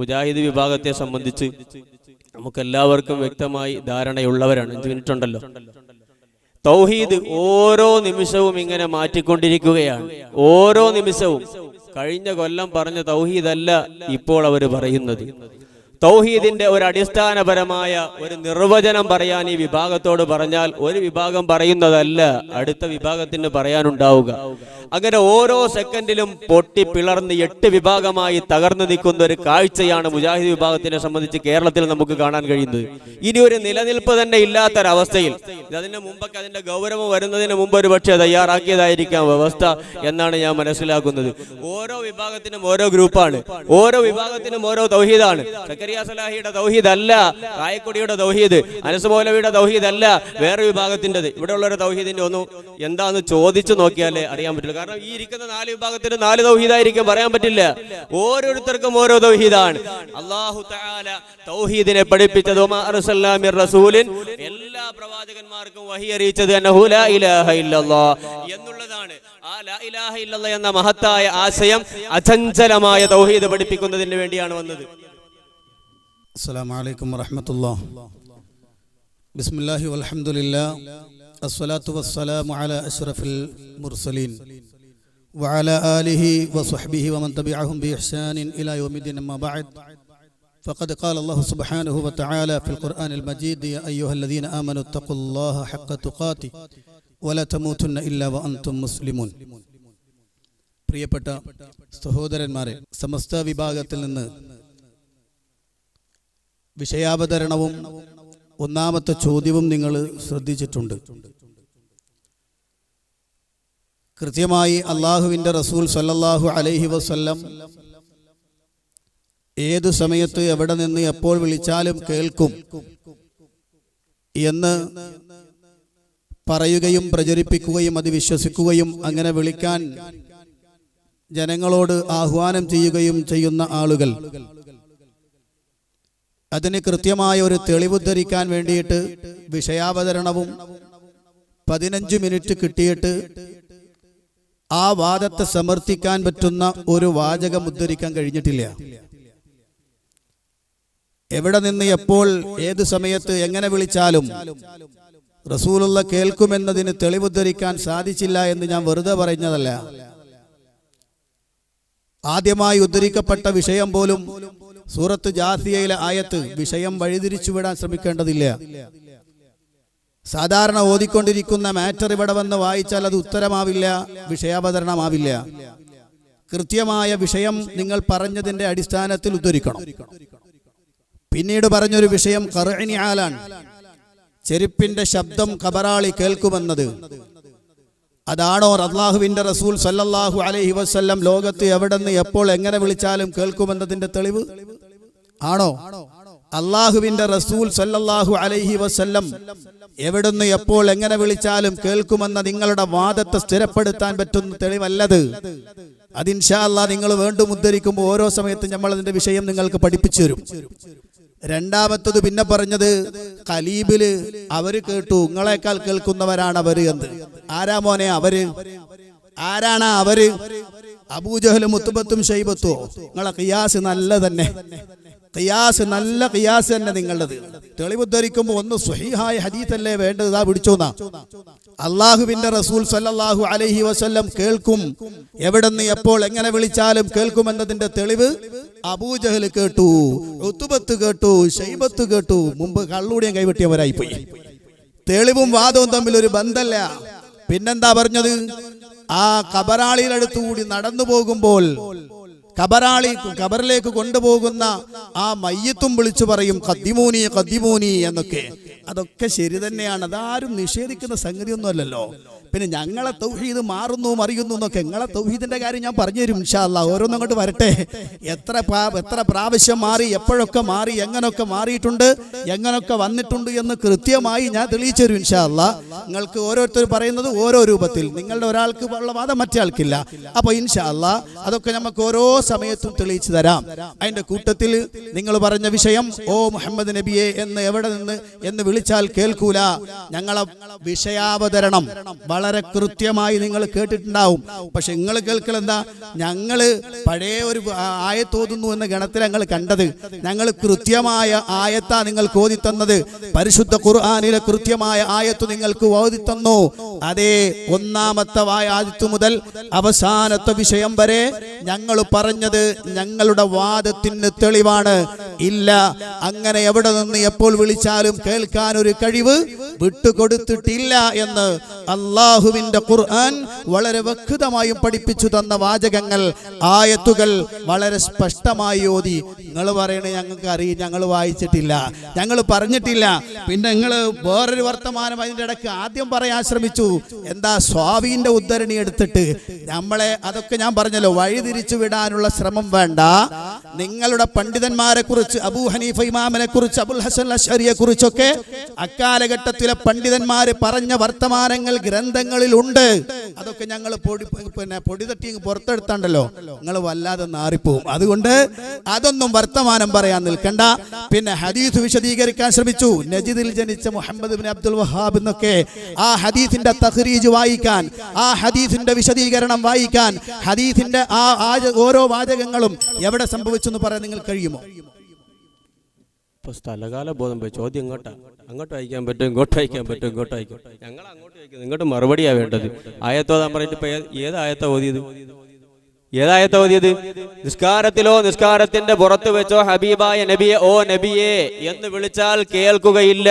മുജാഹിദ് വിഭാഗത്തെ സംബന്ധിച്ച് നമുക്കെല്ലാവർക്കും വ്യക്തമായി ധാരണയുള്ളവരാണ്. 5 മിനിറ്റ് ഉണ്ടല്ലോ. തൗഹീദ് ഓരോ നിമിഷവും ഇങ്ങനെ മാറ്റിക്കൊണ്ടിരിക്കുകയാണ്. ഓരോ നിമിഷവും. കഴിഞ്ഞ കൊല്ലം പറഞ്ഞ തൗഹീദല്ല ഇപ്പോൾ അവർ പറയുന്നത്. തൗഹീദിന്റെ ഒരു അടിസ്ഥാനപരമായ ഒരു നിർവചനം പറയാൻ ഈ വിഭാഗത്തോട് പറഞ്ഞാൽ ഒരു വിഭാഗം പറയുന്നതല്ല അടുത്ത വിഭാഗത്തിന് പറയാനുണ്ടാവുക. അങ്ങനെ ഓരോ സെക്കൻഡിലും പൊട്ടി പിളർന്ന് 8 വിഭാഗമായി തകർന്നു നിൽക്കുന്ന ഒരു കാഴ്ചയാണ് മുജാഹിദ് വിഭാഗത്തിനെ സംബന്ധിച്ച് കേരളത്തിൽ നമുക്ക് കാണാൻ കഴിയുന്നത്. ഇനി ഒരു നിലനിൽപ്പ് തന്നെ ഇല്ലാത്തൊരവസ്ഥയിൽ, അതിന്റെ മുമ്പൊക്കെ അതിന്റെ ഗൗരവം വരുന്നതിന് മുമ്പ് ഒരു പക്ഷേ തയ്യാറാക്കിയതായിരിക്കാം വ്യവസ്ഥ എന്നാണ് ഞാൻ മനസ്സിലാക്കുന്നത്. ഓരോ വിഭാഗത്തിനും ഓരോ ഗ്രൂപ്പാണ്, ഓരോ വിഭാഗത്തിനും ഓരോ തൗഹീദാണ്. സക്കരിയ സലാഹിയുടെ തൗഹീദ് അല്ല കായക്കൊടിയുടെ തൗഹീദ്, അനസ് മൗലവിയുടെ തൗഹീദ് അല്ല വേറെ വിഭാഗത്തിൻ്റെത്. ഇവിടെ ഉള്ള ഒരു തൗഹീദിന്റെ ഒന്നും എന്താന്ന് ചോദിച്ചു നോക്കിയാലേ അറിയാൻ പറ്റില്ല. കാരണം ഈ ഇരിക്കുന്ന 4 വിഭാഗത്തിന് 4 തൗഹീദായിരിക്കും, പറയാൻ പറ്റില്ല. ഓരോരുത്തർക്കും ഓരോ തൗഹീദാണ്. അല്ലാഹു തആല തൗഹീദിനെ പഠിപ്പിച്ചത് എല്ലാ പ്രവാചകന്മാർക്കും വഹി അറിയിച്ചത് അന്നഹു ലാ ഇലാഹ ഇല്ലല്ലാഹ് എന്നുള്ളതാണ്. ആ ലാ ഇലാഹ ഇല്ലല്ലാഹ് എന്ന മഹത്തായ ആശയം അചഞ്ചലമായ തൗഹീദ് പഠിപ്പിക്കുന്നതിന് വേണ്ടിയാണ് വന്നത്. അസ്സലാമു അലൈക്കും വറഹ്മത്തുള്ളാഹി. ബിസ്മില്ലാഹി വൽഹംദുലില്ലാഹ് അസ്സലാത്തു വസ്സലാമു അലാ അഷ്റഫിൽ മുർസലീൻ വഅലാ ആലിഹി വസ്വഹ്ബിഹി വമൻ തബിഅഹും ബിഇഹ്സാനിൻ ഇലാ യൗമിദ്ദീൻ. അമ്മാ ബഅദ്. فقد قال الله سبحانه وتعالى في القرآن المجيد يا أيها الذين آمنوا اتقوا الله حق تقاته ولا تموتن إلا وأنتم مسلمون. പ്രിയപ്പെട്ട സഹോദരന്മാരെ, സമസ്ത വിഭാഗത്തിൽ നിന്ന് വിഷയാവതരണവും ഒന്നാമത്തെ ചോദ്യവും നിങ്ങൾ ശ്രദ്ധിച്ചിട്ടുണ്ട്. കൃത്യമായി അള്ളാഹുവിൻ്റെ റസൂൽ സല്ലല്ലാഹു അലൈഹി വസല്ലം ഏതു സമയത്ത് എവിടെ നിന്ന് എപ്പോൾ വിളിച്ചാലും കേൾക്കും എന്ന് പറയുകയും പ്രചരിപ്പിക്കുകയും അത് വിശ്വസിക്കുകയും അങ്ങനെ വിളിക്കാൻ ജനങ്ങളോട് ആഹ്വാനം ചെയ്യുകയും ചെയ്യുന്ന ആളുകൾ അതിന് കൃത്യമായ ഒരു തെളിവുദ്ധരിക്കാൻ വേണ്ടിയിട്ട് വിഷയാവതരണവും 15 മിനിറ്റ് കിട്ടിയിട്ട് ആ വാദത്തെ സമർത്ഥിക്കാൻ പറ്റുന്ന ഒരു വാചകം ഉദ്ധരിക്കാൻ കഴിഞ്ഞിട്ടില്ല. എവിടെ നിന്ന് എപ്പോൾ ഏത് സമയത്ത് എങ്ങനെ വിളിച്ചാലും റസൂലുള്ള കേൾക്കുമെന്നതിന് തെളിവുദ്ധരിക്കാൻ സാധിച്ചില്ല എന്ന് ഞാൻ വെറുതെ പറഞ്ഞതല്ല. ആദ്യമായി ഉദ്ധരിക്കപ്പെട്ട വിഷയം പോലും സൂറത്ത് ജാസിയയിലെ ആയത്ത് വിഷയം വഴിതിരിച്ചുവിടാൻ ശ്രമിക്കേണ്ടതില്ല. സാധാരണ ഓതിക്കൊണ്ടിരിക്കുന്ന മാറ്റർ ഇവിടെ വന്ന് വായിച്ചാൽ അത് ഉത്തരമാവില്ല, വിഷയാവതരണമാവില്ല. കൃത്യമായ വിഷയം നിങ്ങൾ പറഞ്ഞതിന്റെ അടിസ്ഥാനത്തിൽ ഉദ്ധരിക്കണം. പിന്നീട് പറഞ്ഞൊരു വിഷയം ഖർഇനി ആലാണ്, ചെരുപ്പിന്റെ ശബ്ദം ഖബറാളി കേൾക്കുമെന്നത്. അതാണോ അല്ലാഹുവിന്റെ റസൂൽ സല്ലല്ലാഹു അലൈഹി വസല്ലം ലോകത്ത് എവിടെ നിന്ന് എപ്പോൾ എങ്ങനെ വിളിച്ചാലും കേൾക്കുമെന്നതിന്റെ തെളിവ് ആണോ? അല്ലാഹുവിന്റെ റസൂൽ സല്ലല്ലാഹു അലൈഹി വസല്ലം എവിടുന്ന് എപ്പോൾ എങ്ങനെ വിളിച്ചാലും കേൾക്കുമെന്ന നിങ്ങളുടെ വാദത്തെ സ്ഥിരപ്പെടുത്താൻ പറ്റുന്ന തെളിവല്ലത്. അത് ഇൻഷാ അല്ലാഹ് നിങ്ങൾ വീണ്ടും ഉദ്ധരിക്കുമ്പോൾ ഓരോ സമയത്തും നമ്മൾ അതിന്റെ വിഷയം നിങ്ങൾക്ക് പഠിപ്പിച്ചു തരും. രണ്ടാമത്തത് പിന്നെ പറഞ്ഞത് ഖലീബില് അവര് കേട്ടു, നിങ്ങളെക്കാൾ കേൾക്കുന്നവരാണ് അവര് എന്ന്. ആരാ മോനെ അവര്? ആരാണ് അവര്? അബൂജഹലും ഉത്ബത്തും ശൈബത്തോ? നിങ്ങളെ ഖിയാസ് നല്ല തന്നെ, ഖിയാസ് നല്ല ഖിയാസ് തന്നെ നിങ്ങളത്. തെളിവുദ്ധരിക്കുമ്പോൾ ഒന്ന് സ്വഹീഹായ ഹദീസല്ലേ വേണ്ടത്? ഇതാ പിടിച്ചോന്നാ. അള്ളാഹുവിന്റെ റസൂൽ സല്ലല്ലാഹു അലൈഹി വസല്ലം കേൾക്കും, എവിടെന്ന് എപ്പോൾ എങ്ങനെ വിളിച്ചാലും കേൾക്കുമെന്നതിന്റെ തെളിവ് അബൂജഹൽ കേട്ടു, ഉത്ബത്ത് കേട്ടു, ശൈബത്ത് കേട്ടു. മുമ്പ് കള്ളൂടിയും കൈവെട്ടിയവരായി പോയി. തെളിവും വാദവും തമ്മിൽ ഒരു ബന്ധമല്ല. പിന്നെന്താ പറഞ്ഞത്? ആ ഖബറാളിയുടെ അടുത്തുകൂടി നടന്നു പോകുമ്പോൾ ഖബറിലേക്ക് കൊണ്ടുപോകുന്ന ആ മയ്യത്തും വിളിച്ചു പറയും ഖദ്ദിമൂനി ഖദ്ദിമൂനി എന്നൊക്കെ. അതൊക്കെ ശരി തന്നെയാണ്, അതാരും നിഷേധിക്കുന്ന സംഗതിയൊന്നും അല്ലല്ലോ. പിന്നെ ഞങ്ങളെ തൗഹീദ് മാറുന്നു മറിയുന്നു എന്നൊക്കെ, നിങ്ങളെ തൗഹീദിന്റെ കാര്യം ഞാൻ പറഞ്ഞു തരും ഇൻഷാ അല്ലാഹ്. ഓരോന്നും അങ്ങോട്ട് വരട്ടെ. എത്ര പ്രാവശ്യം മാറി, എപ്പോഴൊക്കെ മാറി, എങ്ങനൊക്കെ മാറിയിട്ടുണ്ട്, എങ്ങനൊക്കെ വന്നിട്ടുണ്ട് എന്ന് കൃത്യമായി ഞാൻ തെളിയിച്ചു തരും ഇൻഷാ അല്ലാഹ്. നിങ്ങൾക്ക് ഓരോരുത്തർ പറയുന്നത് ഓരോ രൂപത്തിൽ, നിങ്ങളുടെ ഒരാൾക്ക് ഉള്ള വാദം മറ്റേ ആൾക്കില്ല. അപ്പൊ ഇൻഷാ അല്ലാഹ് അതൊക്കെ നമുക്ക് ഓരോ സമയത്തും തെളിയിച്ചു തരാം. അതിന്റെ കൂട്ടത്തിൽ നിങ്ങൾ പറഞ്ഞ വിഷയം, ഓ മുഹമ്മദ് നബിയെ എന്ന് എവിടെ നിന്ന് എന്ന് വിളിച്ചാൽ കേൾക്കൂല. ഞങ്ങളെ വിഷയാവതരണം വളരെ കൃത്യമായി നിങ്ങൾ കേട്ടിട്ടുണ്ടാവും. പക്ഷെ നിങ്ങൾ കേൾക്കലെന്താ? ഞങ്ങള് പഴയ ഒരു ആയത്തോതുന്നു എന്ന ഗണത്തിൽ ഞങ്ങൾ കണ്ടത്. ഞങ്ങൾ കൃത്യമായ ആയത്താ നിങ്ങൾക്ക് ഓതി തന്നത്. പരിശുദ്ധ ഖുർആനിലെ കൃത്യമായ ആയത്ത് നിങ്ങൾക്ക് ഓതി തന്നു. അതേ, ഒന്നാമത്തെ ആയത്ത് മുതൽ അവസാനത്തെ വിഷയം വരെ ഞങ്ങൾ പറഞ്ഞത് ഞങ്ങളുടെ വാദത്തിന് തെളിവാണ്. ഇല്ല, അങ്ങനെ എവിടെ നിന്ന് എപ്പോൾ വിളിച്ചാലും കേൾക്കാൻ ഒരു കഴിവ് വിട്ടുകൊടുത്തിട്ടില്ല എന്ന് അള്ളാഹുവിന്റെ ഖുർആൻ വളരെ വ്യക്തമായും പഠിപ്പിച്ചു തന്ന വാചകങ്ങൾ, ആയത്തുകൾ വളരെ സ്പഷ്ടമായി ഓതി. നിങ്ങൾ പറയണേ ഞങ്ങൾക്ക് അറിയും, ഞങ്ങൾ വായിച്ചിട്ടില്ല, ഞങ്ങൾ പറഞ്ഞിട്ടില്ല. പിന്നെ നിങ്ങൾ വേറൊരു വർത്തമാനം അതിൻ്റെ ഇടയ്ക്ക് ആദ്യം പറയാൻ ശ്രമിച്ചു. എന്താ? സ്വാവിന്റെ ഉദ്ധരണി എടുത്തിട്ട് നമ്മളെ, അതൊക്കെ ഞാൻ പറഞ്ഞല്ലോ, വഴിതിരിച്ചു വിടാനുള്ള ശ്രമം വേണ്ട. നിങ്ങളുടെ പണ്ഡിതന്മാരെ കുറിച്ച്, അബൂ ഹനീഫ ഇമാമിനെ കുറിച്ച്, അബുൽ ഹസൻ അശ്അരിയെ കുറിച്ചൊക്കെ അക്കാലഘട്ടത്തിലെ പണ്ഡിതന്മാര് പറഞ്ഞ വർത്തമാനങ്ങൾ ഗ്രന്ഥങ്ങളിൽ ഉണ്ട്. അതൊക്കെ ഞങ്ങൾ പൊടി തട്ടി പുറത്തെടുത്താണ്ടല്ലോ, നിങ്ങൾ വല്ലാതെ നാറിപ്പോവും. അതുകൊണ്ട് അതൊന്നും വർത്തമാനം പറയാൻ നിൽക്കണ്ട. പിന്നെ ഹദീസ് വിശദീകരിക്കാൻ ശ്രമിച്ചു. നജിദിൽ ജനിച്ച മുഹമ്മദ് ബിൻ അബ്ദുൽ വഹാബ് എന്നൊക്കെ ആ ഹദീസിന്റെ തഖ്രീജ് വായിക്കാൻ, ആ ഹദീസിന്റെ വിശദീകരണം വായിക്കാൻ, ഹദീസിന്റെ ആ ഓരോ വാചകങ്ങളും എവിടെ സംഭവിച്ചു എന്ന് പറയാൻ നിങ്ങൾ കഴിയുമോ? ഇപ്പോൾ സ്ഥലകാല ബോധം പോയി. ചോദ്യം അങ്ങോട്ട് വായിക്കാൻ പറ്റും, ഇങ്ങോട്ട് വായിക്കാൻ പറ്റും, ഇങ്ങോട്ട് വായിക്കും. ഞങ്ങൾ അങ്ങോട്ട് വായിക്കും, ഇങ്ങോട്ട് മറുപടിയാണ് വേണ്ടത്. ആയത്തോതാൻ പറഞ്ഞിട്ട് ഇപ്പം ഏത് ആയത്താ ഓതിയത്? ഏതായത്ത ഓതിയത്? നിസ്കാരത്തിലോ നിസ്കാരത്തിന്റെ പുറത്ത് വെച്ചോ ഹബീബായ നബിയെ ഓ നബിയെ എന്ന് വിളിച്ചാൽ കേൾക്കുകയില്ല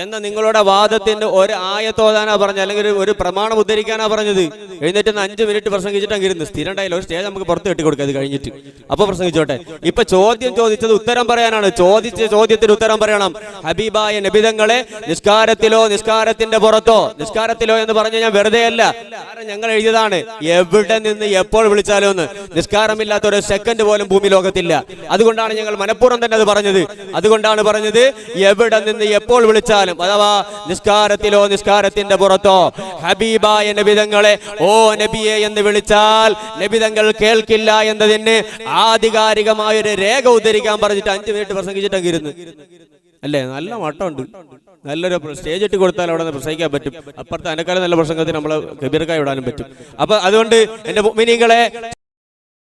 എന്ന നിങ്ങളുടെ വാദത്തിന്റെ ഒരു ആയത്തോതാനാ പറഞ്ഞത്, അല്ലെങ്കിൽ ഒരു പ്രമാണം ഉദ്ധരിക്കാനാ പറഞ്ഞത്. എഴുന്നേറ്റ് 5 മിനിറ്റ് പ്രസംഗിച്ചിട്ട് ഇരുന്ന് സ്ഥിരം ഉണ്ടായില്ല, ഒരു സ്റ്റേജ് നമുക്ക് പുറത്ത് കെട്ടിക്കൊടുക്കുക അത് കഴിഞ്ഞിട്ട്, അപ്പൊ പ്രസംഗിച്ചോട്ടെ. ഇപ്പൊ ചോദ്യം ചോദിച്ചത് ഉത്തരം പറയാനാണ്. ചോദിച്ച ചോദ്യത്തിന് ഉത്തരം പറയണം. ഹബീബായ നബിതങ്ങളെ നിസ്കാരത്തിലോ നിസ്കാരത്തിന്റെ പുറത്തോ, നിസ്കാരത്തിലോ എന്ന് പറഞ്ഞു ഞാൻ വെറുതെ അല്ല, കാരണം ഞങ്ങൾ എഴുതിയതാണ്. എവിടെ നിന്ന് എപ്പോൾ വിളിച്ചാലോ എന്ന്. നിസ്കാരമില്ലാത്ത ഒരു സെക്കൻഡ് പോലും ഭൂമി ലോകത്തില്ല. അതുകൊണ്ടാണ് ഞങ്ങൾ മനഃപൂർവ്വം തന്നെ അത് പറഞ്ഞത്. അതുകൊണ്ടാണ് പറഞ്ഞത് എവിടെ നിന്ന് എപ്പോൾ വിളിച്ചാലും, അഥവാ നിസ്കാരത്തിലോ നിസ്കാരത്തിന്റെ പുറത്തോ ഹബീബായ നബിതങ്ങളെ ഓ നബിയെ എന്ന് വിളിച്ചാൽ നബിതങ്ങൾ കേൾക്കില്ല എന്നതിന് ആധികാരികമായൊരു രേഖ ഉദ്ധരിക്കാൻ പറഞ്ഞിട്ട് 5 മിനിറ്റ് പ്രസംഗിച്ചിട്ടങ്ങ് ഇരുന്ന്. അല്ലേ? നല്ല മട്ടമുണ്ട്. നല്ലൊരു സ്റ്റേജ് ഇട്ട് കൊടുത്താൽ അവിടെ നിന്ന് പ്രസംഗിക്കാൻ പറ്റും. അപ്പുറത്തെ അനക്കാലം നല്ല പ്രസംഗത്തിന് നമ്മളെ കബീർക്കായി വിടാനും പറ്റും. അപ്പൊ അതുകൊണ്ട് എന്റെ മുഅ്മിനീങ്ങളെ